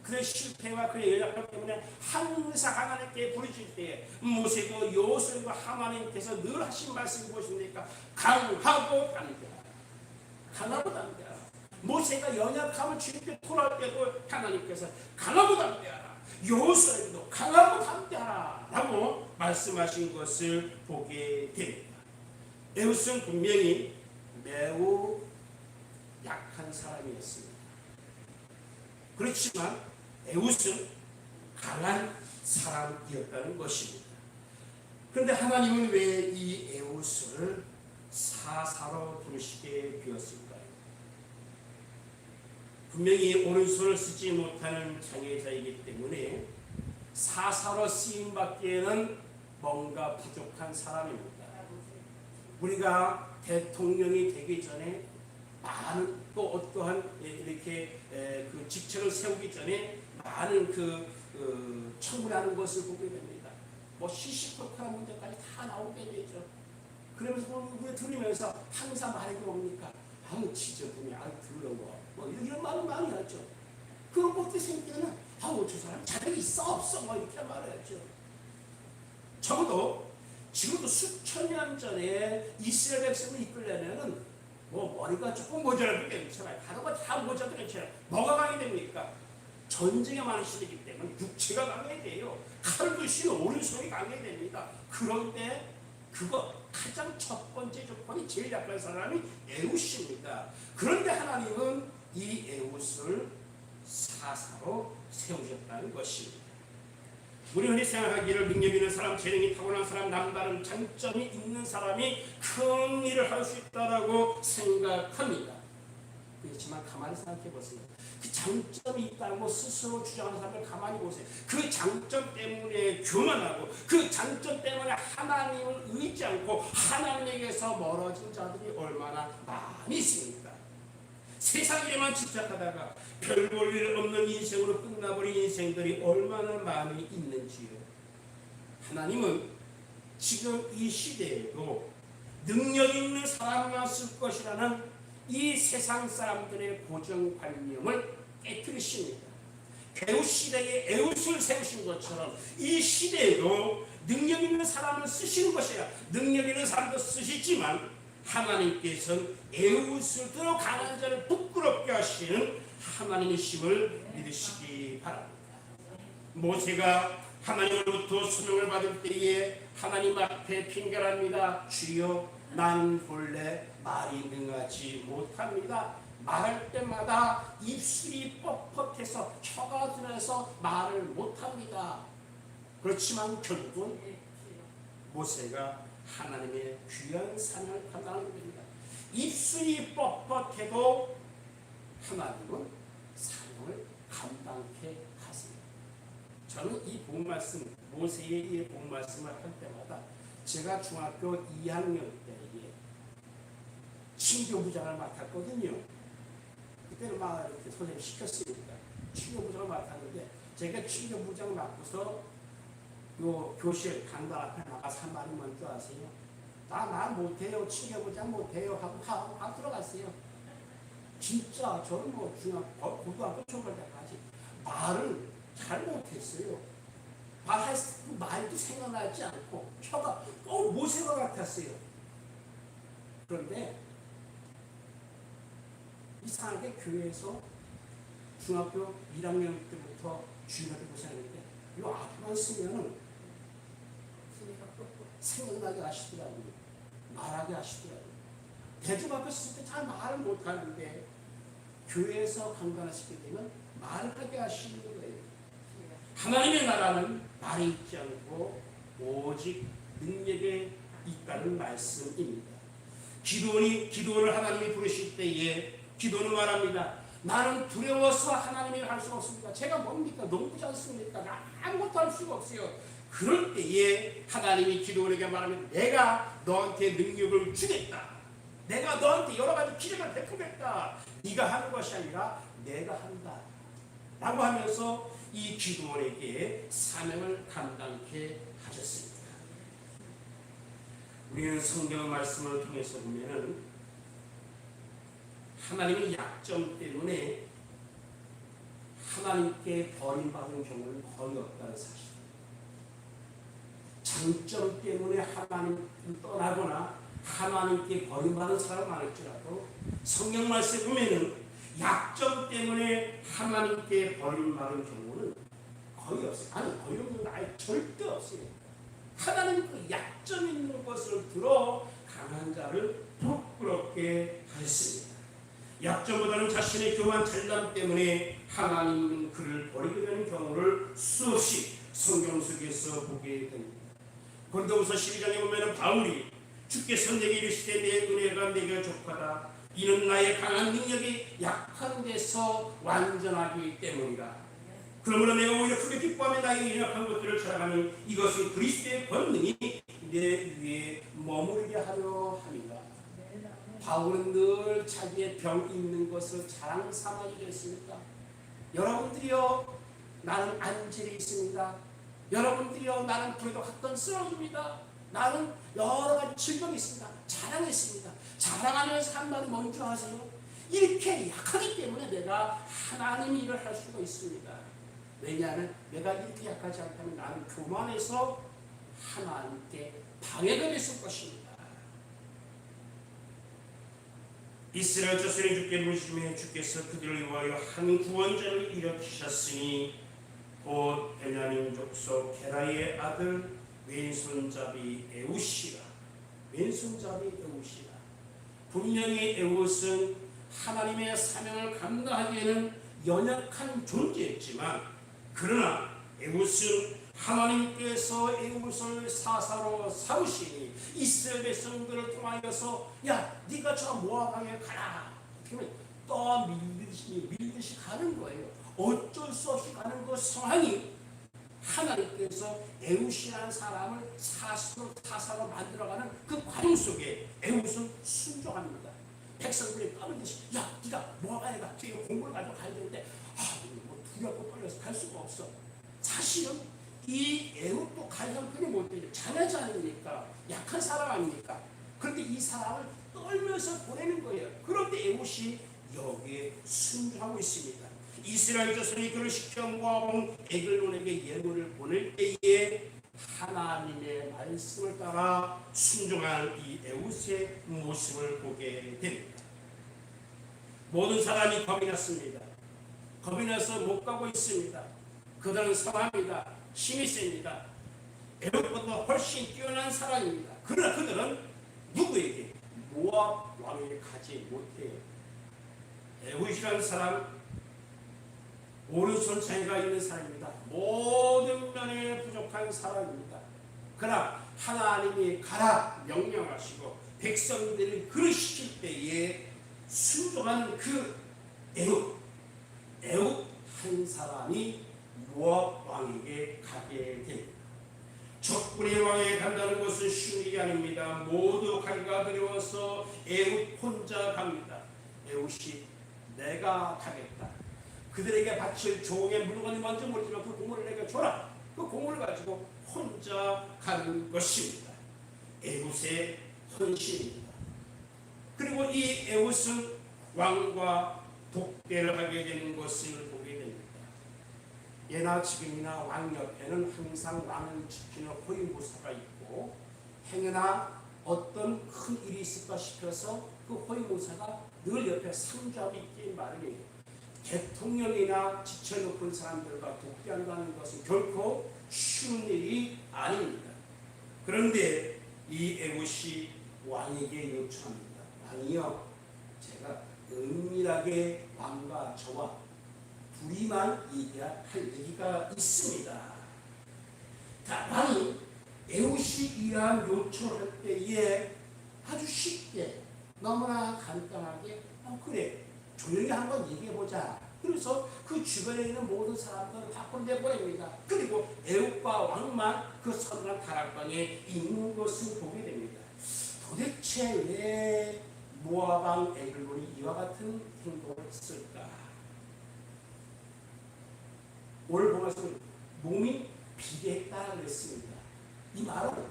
그의 실패와 그의 연약함 때문에 항상 하나님께 부르실 때 모세도 여호수아와 하나님께서 늘 하신 말씀이 무엇입니까? 강하고 담대하라. 강하고 담대하라. 모세가 연약함을 주님께 토할 때도 하나님께서 강하고 담대하라. 여호수아에게도 강하고 담대하라 라고 말씀하신 것을 보게 됩니다. 에훗은 분명히 매우 약한 사람이었습니다. 그렇지만 에훗은 강한 사람이었다는 것입니다. 그런데 하나님은 왜 이 에웃을 사사로 부르시게 되었을까요? 분명히 오른손을 쓰지 못하는 장애자이기 때문에 사사로 쓰임받기에는 뭔가 부족한 사람입니다. 우리가 대통령이 되기 전에 많은 또 어떠한 이렇게 그 직책을 세우기 전에 많은 청문하는 것을 보게 됩니다. 뭐 시시콜콜한 문제까지 다 나오게 되죠. 그러면서 우리 들으면서 항상 말이 뭡니까? 아무 지저분이 아주 더러워. 뭐 이런 말을 많이 하죠. 그런 것도 생기면 아우 저 사람 자격이 있어 없어 뭐 이렇게 말하죠. 적어도 지금도 수천 년 전에 이스라엘 백성을 이끌려면은 뭐 머리가 조금 모자라도 괜찮아요. 다른 거 다 모자라도 괜찮아요. 뭐가 강해야 됩니까? 전쟁에 많은 시대이기 때문에 육체가 강해야 돼요. 칼을 드신 오른손이 강해야 됩니다. 그런데 그거 가장 첫 번째 조건이 제일 약한 사람이 에웃입니다. 그런데 하나님은 이 에웃을 사사로 세우셨다는 것입니다. 우리 흔히 생각하기를 능력 있는 사람, 재능이 타고난 사람, 남다른 장점이 있는 사람이 큰 일을 할 수 있다라고 생각합니다. 그렇지만 가만히 생각해 보세요. 그 장점이 있다고 스스로 주장하는 사람을 가만히 보세요. 그 장점 때문에 교만하고 그 장점 때문에 하나님을 의지 않고 하나님에게서 멀어진 자들이 얼마나 많이 있습니까? 세상 일에만 집착하다가 별 볼 일 없는 인생으로 끝나버린 인생들이 얼마나 많이 있는지요. 하나님은 지금 이 시대에도 능력 있는 사람만 쓸 것이라는 이 세상 사람들의 고정관념을 깨뜨리십니다. 에웃 시대에 에웃을 세우신 것처럼 이 시대에도 능력 있는 사람을 쓰시는 것이야. 능력 있는 사람도 쓰시지만 하나님께서는 에웃을 더 강한 자를 부끄럽게 하시는 하나님이심을 믿으시기 바랍니다. 모세가 하나님으로부터 수명을 받을 때에 하나님 앞에 핑계합니다. 주여 난 본래 말이 능하지 못합니다. 말할 때마다 입술이 뻣뻣해서 혀가 들어서 말을 못합니다. 그렇지만 결국은 모세가 하나님의 귀한 사명을 감당하게 됩니다. 입술이 뻣뻣해도 하나님은 사명을 감당케 하십니다. 저는 이 본말씀, 모세의 이 본말씀을 할 때마다 제가 중학교 2학년 때에 친교부장을 맡았거든요. 그때는 막 이렇게 선생님 시켰으니까 친교부장을 맡았는데 제가 친교부장 맡고서 요 교실 강당 앞에 나가서 한 말이 뭔지 아세요? 나 못해요. 친교부장 못해요. 하고 들어갔어요. 진짜 저는 뭐 고등학교 졸업할 때까지 말을 잘 못했어요. 말도 생각나지 않고 혀가 모세가 같았어요. 그런데 이상하게 교회에서 중학교 1학년 때부터 주일학교 고생했는데 이 앞만 쓰면은 생각나게 하시더라고요. 말하게 하시더라고요. 대중 앞에 쓸 때 잘 말을 못하는데 교회에서 강단하시게 되면 말을 하게 하시는 거예요. 하나님의 나라는 말이 있지 않고 오직 능력에 있다는 말씀입니다. 기도원을 하나님이 부르실 때에 기도는 말합니다. 나는 두려워서 하나님을 할 수가 없습니다. 제가 뭡니까? 농부지 않습니까? 아무것도 할 수가 없어요. 그럴 때에 하나님이 기도원에게 말하면 내가 너한테 능력을 주겠다. 내가 너한테 여러 가지 기적을 베푸겠다. 네가 하는 것이 아니라 내가 한다. 라고 하면서 이 기도원에게 사명을 감당케 하셨습니다. 우리는 성경 말씀을 통해서 보면은 하나님의 약점 때문에 하나님께 버림받은 경우는 거의 없다는 사실. 장점 때문에 하나님을 떠나거나 하나님께 버림받은 사람은 많을지라도 성경 말씀에 보면은 약점 때문에 하나님께 버림받은 경우는 거의 없어요. 아니 거의 없는 건 아예 절대 없어요. 하나님 그 약점 있는 것을 들어 강한 자를 부끄럽게 하셨습니다. 약점보다는 자신의 교만 잘남 때문에 하나님은 그를 버리게 되는 경우를 수없이 성경 속에서 보게 됩니다. 고린도후서 12장에 보면 바울이 주께서 내게 이르시되 내 은혜가 내게 족하다. 이는 나의 강한 능력이 약한 데서 완전하기 때문이다. 그러므로 내가 오히려 크게 기뻐하며 나의 연약한 것들을 자랑하니 이것은 그리스도의 권능이 내 위에 머무르게 하려 함이라. 바울은 늘 자기의 병 있는 것을 자랑 삼아주려 했습니다. 여러분들이요, 나는 안질이 있습니다. 여러분들이요, 나는 불에도 갔던 쓰러집니다. 나는 여러 가지 질병이 있습니다. 자랑했습니다. 자랑하면서 한 말이 뭔지 아세요? 이렇게 약하기 때문에 내가 하나님의 일을 할 수가 있습니다. 왜냐하면 내가 이렇게 약하지 않다면 나는 교만해서 하나님께 방해가 됐을 것입니다. 이스라엘 자손이 주께 물으시며 주께서 그들을 위하여 한 구원자를 일으키셨으니 곧 베냐민 족속 게라의 아들 왼손잡이 에웃이라. 왼손잡이 에웃이라. 분명히 에웃은 하나님의 사명을 감당하기에는 연약한 존재였지만, 그러나 에웃은 하나님께서 에웃을 사사로 삼으시니 이스라엘 백성들을 통하여서 야, 네가 저 모압 방에 가라. 그러면 또 밀듯이 가는 거예요. 어쩔 수 없이 가는 그 상황이 하나님께서 에웃이라는 사람을 사사로 만들어가는 그 과정 속에 에웃은 순종합니다. 백성들이 까불듯이 야, 네가 모압에 가. 뒤에 공부를 가지고 가야 되는데 뭐 두렵고 떨려서 갈 수가 없어. 사실은 이 에웃도 갈 형편이 못 되죠. 장애자 아닙니까? 약한 사람 아닙니까? 그런데 이 사람을 떨면서 보내는 거예요. 그런데 에웃이 여기에 순종하고 있습니다. 이스라엘 자손이 그를 시켜 모아본 에글론에게 예물을 보낼 때에 하나님의 말씀을 따라 순종한 이 에웃의 모습을 보게 됩니다. 모든 사람이 겁이 났습니다. 겁이 나서 못 가고 있습니다. 그들은 성합니다. 힘이 셉니다. 에웃보다 훨씬 뛰어난 사람입니다. 그러나 그들은 누구에게? 모압 왕에게 가지 못해요. 에웃이라는 사람, 오른손 차이가 있는 사람입니다. 모든 면에 부족한 사람입니다. 그러나 하나님이 가라 명령하시고 백성들이 그를 시킬 때에 순종한 그 에웃 한 사람이 모압 왕에게 가게 됩니다. 적군의 왕에게 간다는 것은 쉬운 일이 아닙니다. 모두 가기가 두려워서 에웃 혼자 갑니다. 에웃이 내가 가겠다. 그들에게 바칠 종의 물건이 뭔지 모르지만 그 공물을 내게 줘라. 그 공물을 가지고 혼자 가는 것입니다. 에웃의 헌신입니다. 그리고 이 에웃은 왕과 독대를 하게 되는 것을 보게 됩니다. 예나 지금이나 왕 옆에는 항상 왕을 지키는 호위무사가 있고, 행여나 어떤 큰 일이 있을까 싶어서 그 호위무사가 늘 옆에 상주하고 있기 마련이에요. 대통령이나 지체 높은 사람들과 독대한다는 것은 결코 쉬운 일이 아닙니다. 그런데 이 에웃이 왕에게 요청합니다. 왕이여, 제가 은밀하게 왕과 저와 둘이만 얘기할 얘기가 있습니다. 왕이 에웃이 이러한 요청을 할 때에 아주 쉽게, 너무나 간단하게 그래, 조용히 한번 얘기해보자. 그래서 그 주변에 있는 모든 사람들을 밖으로 내보냅니다. 그리고 에웃과 왕만 그 서늘한 다락방에 있는 것을 보게 됩니다. 도대체 왜 모압 왕 에글론이 이와 같은 행동을 했을까? 오늘 보면서 몸이 비대했다고 했습니다. 이 말은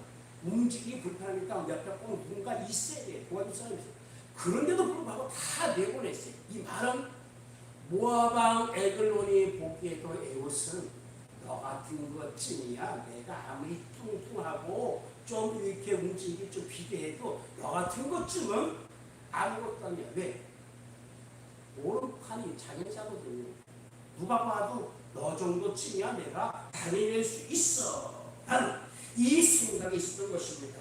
움직이기 불편하니까 옆에 꼭 누군가 있어야 돼. 도와줄 사람이 있어요. 그런데도 불구하고 다 내보냈어요. 이 말은 모압 왕 에글론이 보기에도 에웃은 너 같은 것쯤이야. 내가 아무리 뚱뚱하고 좀 이렇게 움직이기 좀 비대해도 너 같은 것쯤은 아무것도 아니야. 왜? 오른판이 장애자거든요. 누가 봐도 너 정도쯤이야 내가 다녀낼 수 있어. 나는 이 생각이 있었던 것입니다.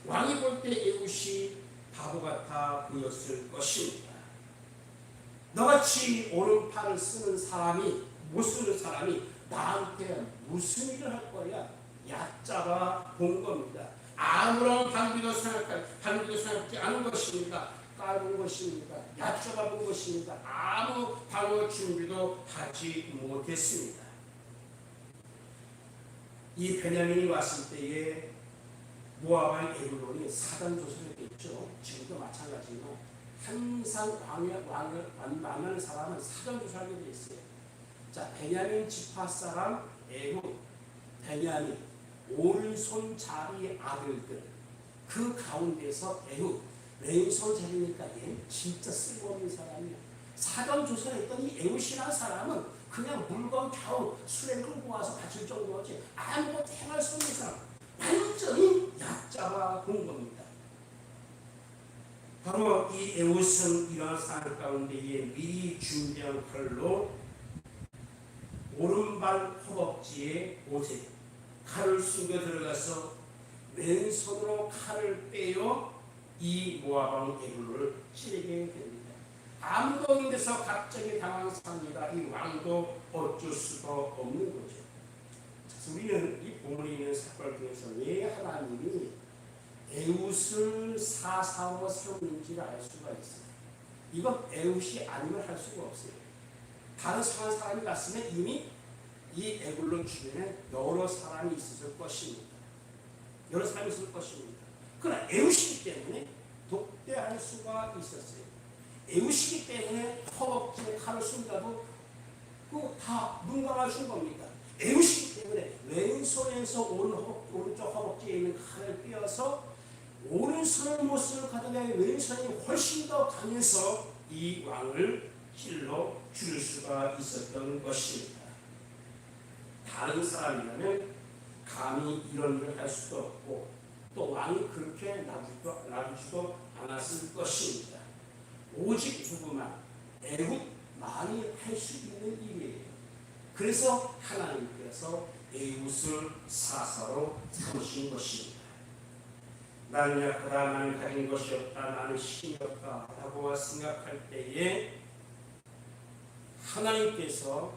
왕이 볼 때 에웃이 바보 같아 보였을 것입니다. 너같이 오른팔을 쓰는 사람이, 못 쓰는 사람이 나한테 무슨 일을 할 거야? 얕잡아 본 겁니다. 아무런 방비도 생각지 않은 것입니다. 까는 것입니다. 얕잡아 본 것입니다. 아무 방어 준비도 하지 못했습니다. 이 베냐민이 왔을 때에 모압 왕 에글론이 사단 조선을 했죠. 지금도 마찬가지지만 항상 왕을 만나는 사람은 사단 조사하게 돼 있어요. 자, 베냐민 지파 사람 에훗, 베냐민, 오른손 자리의 아들들, 그 가운데서 에훗, 왼손 자리니까 얘는 진짜 쓸모없는 사람이야. 사단 조사했던 이 에훗이라는 사람은 그냥 물건 겨우 수레 끌고 와서 바칠 정도지 아무것도 행할 수 없는 사람, 완전히 얕잡아 본 겁니다. 바로 이 에훗은 이러한 상황 가운데에 미리 준비한 칼로 오른발 허벅지에 옷에 칼을 숨겨 들어가서 왼손으로 칼을 빼어 이 모압 왕 에글론을 찌르게 됩니다. 아무도 없는 데서 갑자기 당황합니다. 이 왕도 어쩔 수가 없는 거죠. 우리는 이 본문에 있는 사건을 통해서 왜 하나님이 에훗을 사사로 세우는지를 알 수가 있어요. 이건 에훗이 아니면 할 수가 없어요. 다른 상한 사람이 갔으면 이미 이 에글론 주변에 여러 사람이 있었을 것입니다. 여러 사람이 있을 것입니다. 그러나 에훗이기 때문에 독대할 수가 있었어요. 에훗이기 때문에 허벅지에 칼을 쏜다도 다 눈 감아준 겁니다. 에훗이기 때문에 왼손에서 오른쪽 허벅지에 있는 칼을 꿰어서 오른손을 못 쓰는 가다가 왼손이 훨씬 더 강해서 이 왕을 찔러 죽일 수가 있었던 것입니다. 다른 사람이라면 감히 이런 일을 할 수도 없고 또 왕이 그렇게 놔두지도 않았을 것입니다. 오직 누구만 에훗만이 할 수 있는 일이에요. 그래서 하나님께서 에훗을 사사로 삼으신 것입니다. 나는 약하다, 나는 가진 것이 없다, 나는 힘이 없다 라고 생각할 때에 하나님께서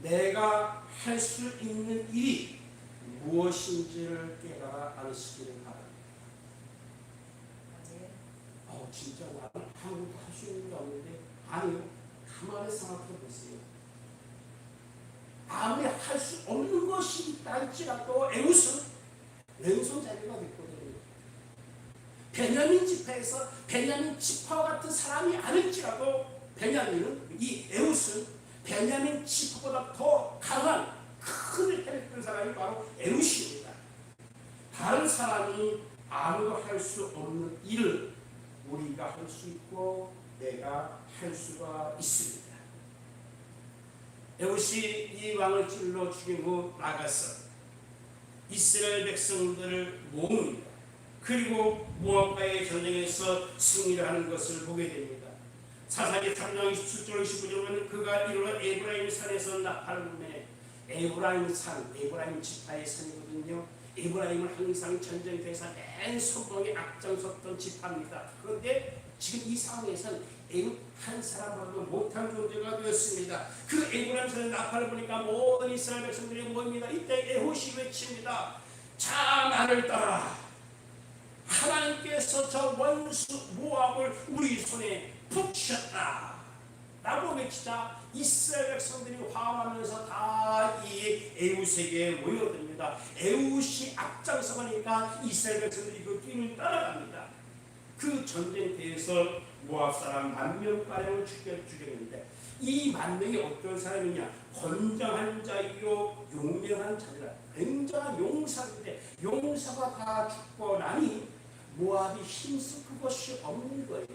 내가 할 수 있는 일이 무엇인지를 깨달아 안으시기를 바랍니다. 진짜 나는 아무것도 할 수 있는 게 없는데 아니요. 가만히 생각해 보세요. 아무리 할 수 없는 것이 있다 할지라도 에훗은 왼손 자리가 됐거든요. 베냐민 지파에서 베냐민 지파와 같은 사람이 아닐지라도 베냐민은 이 에훗은 베냐민 지파보다 더 강한 큰 일을 했던 사람이 바로 에훗입니다. 다른 사람이 아무도 할 수 없는 일을 우리가 할 수 있고 내가 할 수가 있습니다. 에훗이 이 왕을 찔러 죽인 후 나가서 이스라엘 백성들을 모읍니다. 그리고 모압과의 전쟁에서 승리를 하는 것을 보게 됩니다. 사사기 3장 27절 29절은 그가 이르러 에브라임 산에서 나팔을 에브라임 산, 에브라임 지파의 산이거든요. 에브라임은 항상 전쟁터에서 맨 선봉에 앞장섰던 지파입니다. 그런데 지금 이 상황에서는 에훗 한 사람만도 못한 존재가 되었습니다. 그 에브라임 산에 나팔을 보니까 모든 이스라엘 백성들이 모입니다. 이때 에훗이 외칩니다. 자, 나를 따라. 하나님께서 저 원수 모압을 우리 손에 붙이셨다 라고 외치자 이스라엘 백성들이 화음하면서 다 이 에훗에게 모여듭니다. 에훗이 앞장서가니까 이스라엘 백성들이 그 뒤를 따라갑니다. 그 전쟁터에서 모압 사람 10,000명가량을 죽였는데 이 10,000명이 어떤 사람이냐, 건장한 자이요 용맹한 자들아, 굉장한 용사인데 용사가 다 죽고 나니 모압이 힘쓸 것이 없는 거예요.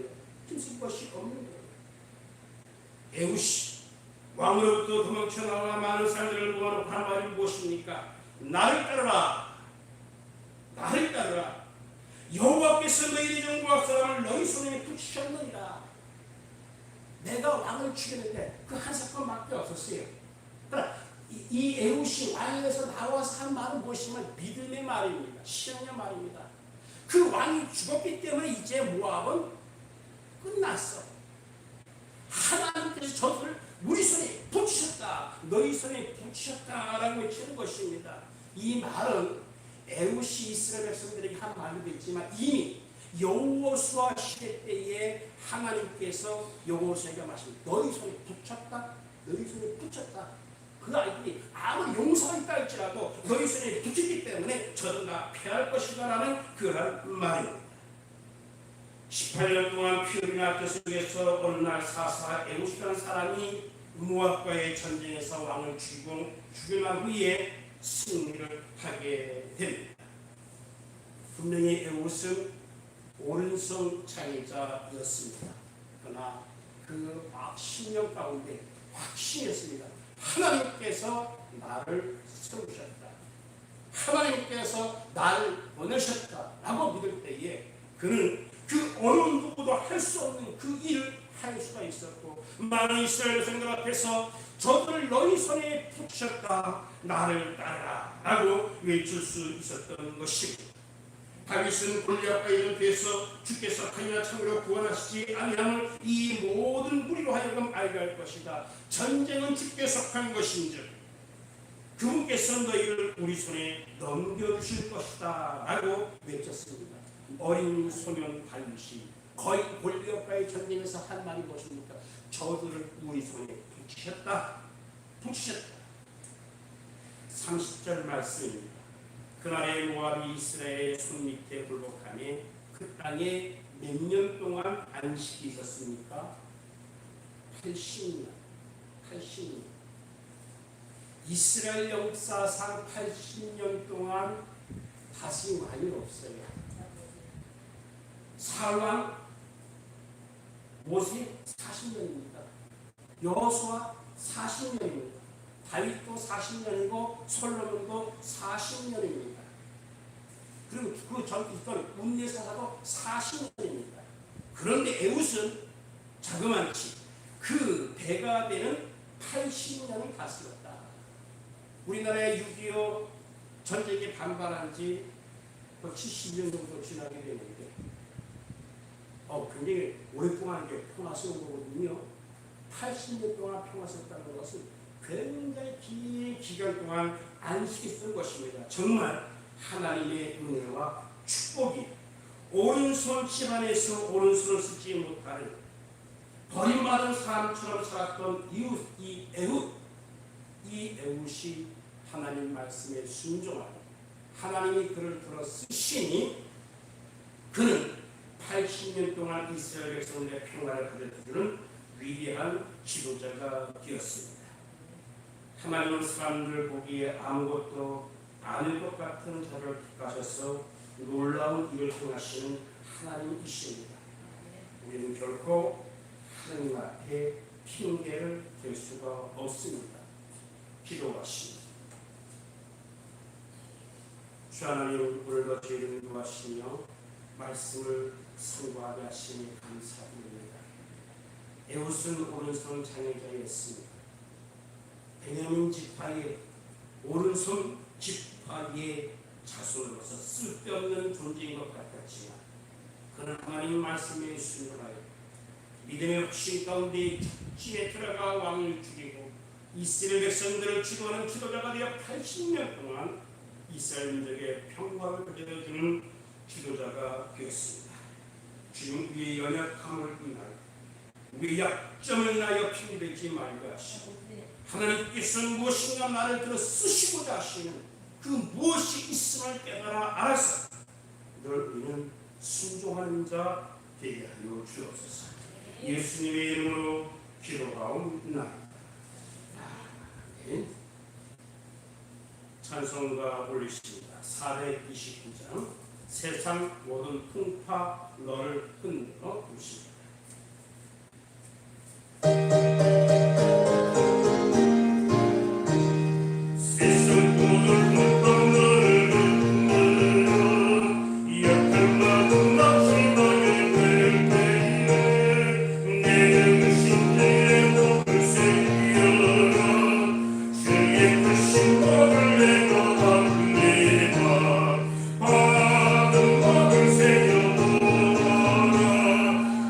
힘쓸 것이 없는 거예요. 에훗이 왕으로부터 도망쳐 나와 많은 사람들을 모아놓고 한 말이 무엇입니까? 나를 따르라. 나를 따르라. 여호와께서 너희의 종 모압 사람을 너희 손에 붙이셨느니라. 내가 왕을 죽였는데 그 한 사건밖에 없었어요. 그러나 이 에훗이 왕에서 나와서 한 말은 무엇이냐면 믿음의 말입니다. 신앙의 말입니다. 그 왕이 죽었기 때문에 이제 모압은 끝났어. 하나님께서 저들을 우리 손에 붙이셨다. 너희 손에 붙였다라고 외치는 것입니다. 이 말은 에웃이 이스라엘 백성들에게 한 말도 있지만 이미 여호수아 시대 때에 하나님께서 여호수아에게 말씀합니다. 너희 손에 붙였다. 너희 손에 붙였다. 그 아이들이 아무리 용서가 있다 할지라도 너희 손에 붙였기 때문에 저는 다 패할 것이다 라는 그런 말입니다. 18년 동안 피 흘린 앞 속에서 어느 날 사사 에웃이라는 사람이 모압과의 전쟁에서 왕을 죽이고 난 후에 승리를 하게 됩니다. 분명히 에웃은 오른손 장애자였습니다. 그러나 그 10년 가운데 확신했습니다. 하나님께서 나를 세우셨다. 하나님께서 나를 보내셨다라고 믿을 때에 그는 그 어느 누구도 할 수 없는 그 일을 할 수가 있었고 많은 이스라엘 백성들 앞에서 저들을 너희 손에 붙였다. 나를 따르라 라고 외칠 수 있었던 것입니다. 다윗은 골리앗과 연패해서 주께서 하나님의 창으로 구원하시지 아니함을 이 모든 무리로 하여금 알게 할 것이다. 전쟁은 주께 속한 것인즉 그분께서 너희를 우리 손에 넘겨주실 것이다 라고 외쳤습니다. 어린 소년 다윗이 거의 골리앗과의 전쟁에서 한 말이 무엇입니까? 저들을 우리 손에 붙이셨다. 30절 말씀입니다. 그날에 모압이 이스라엘의 손 밑에 굴복하니 그 땅에 몇 년 동안 안식이 있었습니까? 80년. 이스라엘 역사상 80년 동안 다시 많이 없어요. 사울왕 모세 40년입니다. 여호수아 40년입니다. 다윗도 40년이고 솔로몬도 40년입니다. 그리고 그 전 있던 운내사사도 40년입니다. 그런데 에웃은 자그마치 그 배가 되는 80년을 다스렸다. 우리나라의 6.25 전쟁에 반발한 지 70년 정도 지나게 되는데 굉장히 오랫동안 평화 세운 거거든요. 80년 동안 평화 세웠다는 것은 굉장히 긴 기간 동안 안식이 쓴 것입니다. 정말 하나님의 은혜와 축복이 오른손 집안에서 오른손을 쓰지 못하는 버림받은 사람처럼 살았던 이 에웃이 하나님 말씀에 순종하고 하나님이 그를 들어 쓰시니 그는 80년 동안 이스라엘 백성들의 평화를 가져다주는 위대한 지도자가 되었습니다. 하나님은 사람들 보기에 아무것도 아닐 것 같은 자를 택하셔서 놀라운 일을 행하시는 하나님이십니다. 우리는 결코 하나님 앞에 핑계를 댈 수가 없습니다. 기도하십니다. 주 하나님, 오늘도 저희를 인도하시며 말씀을 선고하게 하시니 감사드립니다. 에웃은 오른손 장애자였습니다. 베냐민 지파의 오른손 지파의 자손으로서 쓸데없는 존재인 것 같았지만 그는 하나님 말씀에 순종하여 믿음의 확신 가운데 적진에 들어가 왕을 죽이고 이스라엘 백성들을 지도하는 지도자가 되어 80년 동안 이스라엘민족의 평화를 가져다주는 지도자가 되었습니다. 주님, 우리의 연약함을 인하여 우리의 약점을 인하여 핑계대지 말게 하시고 하나님께서 무엇인가 나를 들어 쓰시고자 하시는 그 무엇이 있음을 깨달아 알아서 늘 우리는 순종하는 자 되게 하여 주옵소서. 예수님의 이름으로 기도하옵나이다. 찬송가 올리십니다. 429장 세상 모든 풍파 너를 흔들어 부십니다.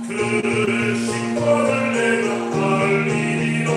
그 신발을 내가 알리리라.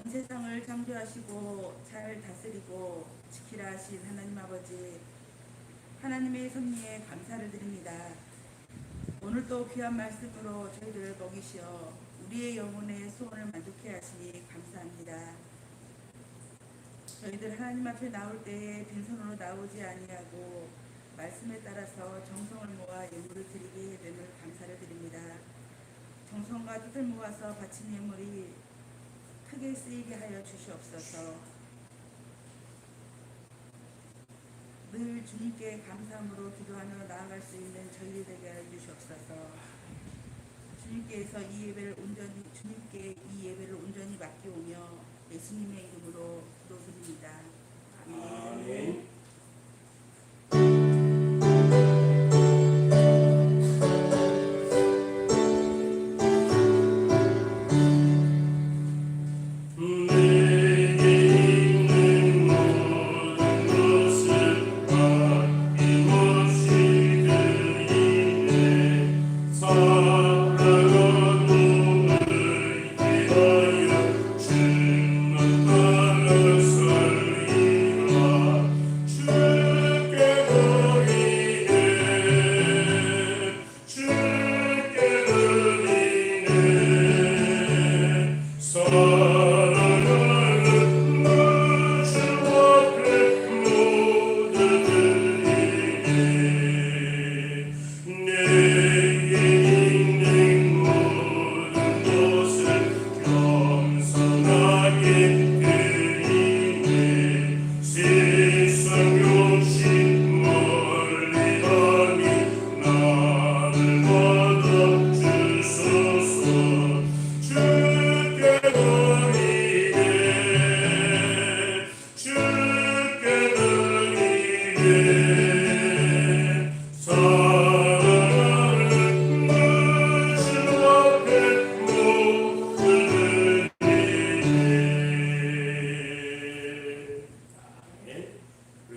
온 세상을 창조하시고 잘 다스리고 지키라 하신 하나님 아버지, 하나님의 섭리에 감사를 드립니다. 오늘도 귀한 말씀으로 저희들을 먹이시어 우리의 영혼의 소원을 만족해 하시니 감사합니다. 저희들 하나님 앞에 나올 때에 빈손으로 나오지 아니하고 말씀에 따라서 정성을 모아 예물을 드리게 됨을 감사를 드립니다. 정성과 뜻을 모아서 바친 예물이 크게 쓰이게 하여 주시옵소서. 늘 주님께 감사함으로 기도하며 나아갈 수 있는 저희들 되게 하여 주시옵소서. 주님께 이 예배를 온전히 맡기오며 예수님의 이름으로 기도드립니다. 아멘.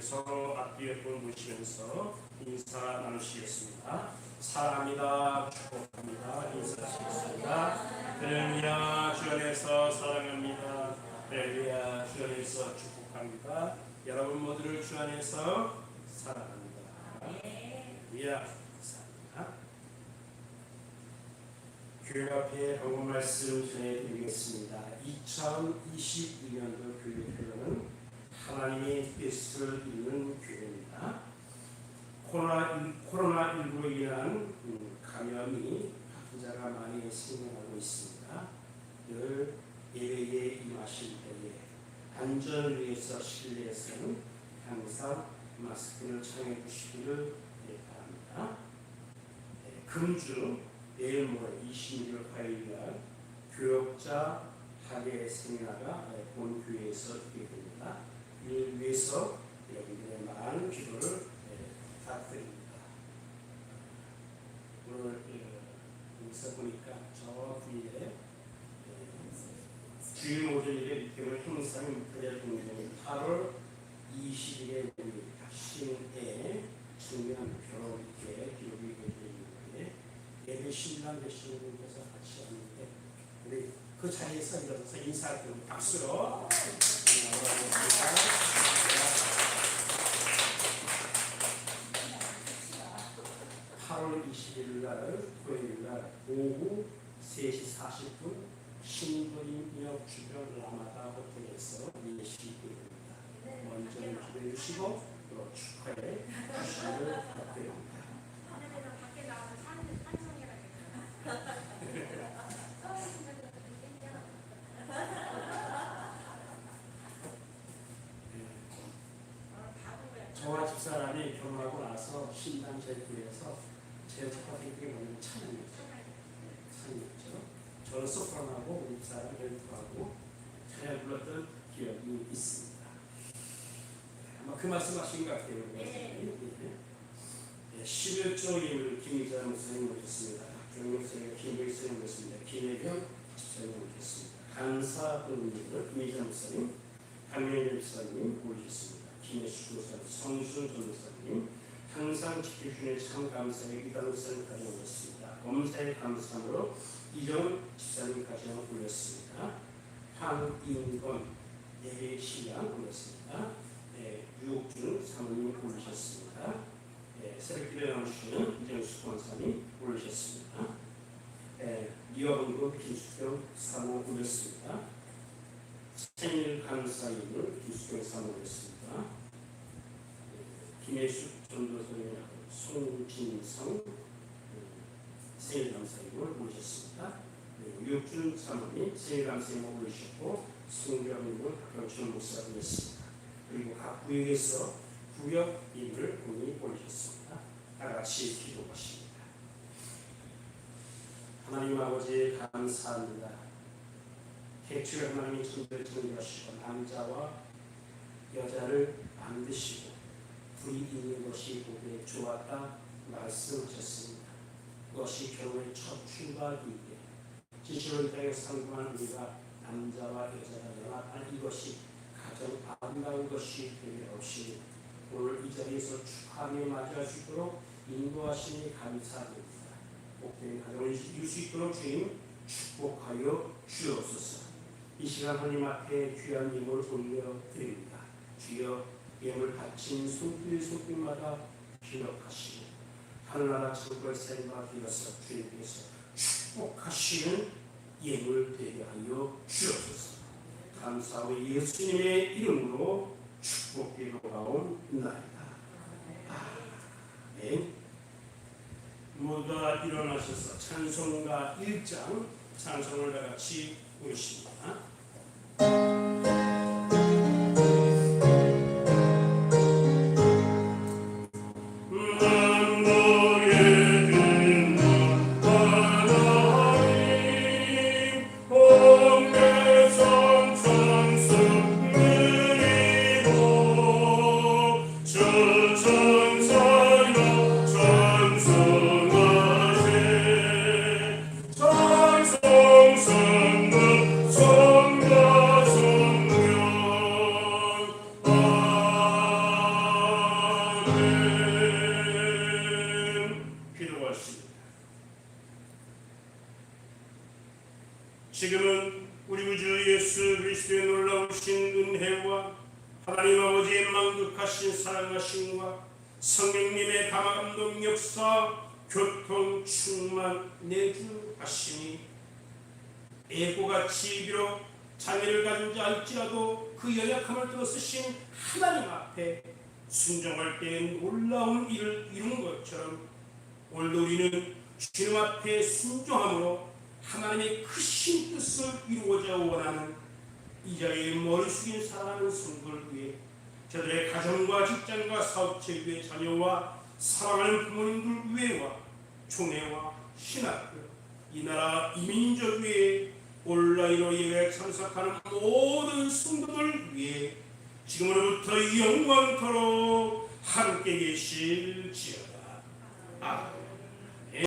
서로 앞뒤에 보시면서 인사 나누시겠습니다. 사랑합니다. 축복합니다. 인사하시겠습니다. 할렐루야. 주 안에서 사랑합니다. 할렐루야. 주 안에서 축복합니다. 여러분 모두를 주 안에서 사랑합니다. 할렐루야. 감사합니다. 교회 앞에 한국 말씀 전해드리겠습니다. 2022년도 교회 표는 하나님의 뜻을 이루는 교회입니다. 코로나19로 인한 감염이 확진자가 많이 생겨나고 있습니다. 늘 예배에 임하실 때에 안전을 위해서 실내에서는 항상 마스크를 착용해 주시기를 바랍니다. 금주 내일 모레 26일 화요일날 교역자 학예 세미나가 본 교회에서 있게 됩니다. 이를 위해서 여러분들의 많은 기도를 부탁드립니다. 오늘 여기서 보니까 저 뒤에 주일 목요일에 입교를 행사인 목회자 공동이 8월 20일에 우리 학신회 중요한 결혼 입회 기록이 되어 있는데 예배 신랑 되시는 분께서 같이 왔는데 우리 그 자리에서 일어나서 인사할 때 박수로 8월 20일 날 토요일 날 오후 3시 40분 신도림역 주변 라마다 호텔에서 예식입니다. 먼저 기도해 주시고 또 축하해 주시기를 부탁드립니다. 저와 집사람이 결혼하고 나서 신당 제교에서 제 첫번째 뭐냐면 찬양이었죠. 저는 소프라노하고 우리 집사람이 벨트하고 찬양 불렀던 기억이 있습니다. 아마 그 말씀하신 것 같아요. 11조 예물 김희자 목사님 모셨습니다. 박경영 목사님, 김혜경 목사님 모셨습니다. 김혜경 집사님 모셨습니다. 간사 의원님을 김희자 목사님, 강명일 집사님 모셨습니다. 김혜수 교사님, 성순 전도사님, 항상 지켜주시는 참 감사의 이단 목사님까지 모셨습니다. 검사의 감사함으로 이정은 집사님까지 올렸습니다. 황인건 예배시장 올렸습니다. 유옥준 사모님 올리셨습니다. 새벽기도에 나오시는 이정수 권사님 올리셨습니다. 이화봉도 김수경 사모 올렸습니다. 생일 감사인을 김수경 사모 올렸습니다. 김혜숙 전도사님하고 송진성 생일 감사인을 모셨습니다. 유옥준 사모님 생일 감사인을 올리셨고 송병님을 박경철 목사 올렸습니다. 그리고 각 구역에서 구역 일을 본인이 올리셨습니다. 다같이 기도하십니다. 하나님 아버지 감사합니다. 택주의 하나님이 천대를 정리하시고 남자와 여자를 만드시고 불이 있는 것이 보기에 좋았다 말씀하셨습니다. 그것이 결혼의 첫 출발이기에 진실을 위하여 상고한 우리가 남자와 여자가 연합한 이것이 가장 아름다운 것이 되게 없이 오늘 이 자리에서 축하하며 맞이할 수 있도록 인도하시니 감사합니다. 복된 가정을 이룰 수 있도록 주님 축복하여 주옵소서. 이 시간 하나님 앞에 귀한 예물을 올려드립니다. 주여 예물 바친 손길마다 기억하시고 하늘나라 천국의 생각 이어서 주님께서 축복하시는 예물 되게 하여 주옵소서. 감사하고 예수님의 이름으로 축복기도하옵나이다. 아멘. 모두가 일어나셔서 찬송가 1장 찬송을 다같이 부르십니다. 지금은 우리 구주 예수 그리스도의 놀라우신 은혜와 하나님 아버지의 만극하신 사랑하심과 성령님의 감화감동 역사 교통 충만 내주하시니 애고같이 비록 장애를 가진 자 할지라도 그 연약함을 들어 쓰신 하나님 앞에 순종할 때 놀라운 일을 이룬 것처럼 오늘도 우리는 주님 앞에 순종함으로 하나님의 크신 뜻을 이루고자 원하는 이 자리에 머리 숙인 사랑하는 성도를 위해 저들의 가정과 직장과 사업체 위에 자녀와 사랑하는 부모님들 위에와 총회와 신학교 이 나라 이민족 위에 온라인으로 예배에 참석하는 모든 성도들 위해 지금으로부터 영원토록 함께 계실지어다. 아멘.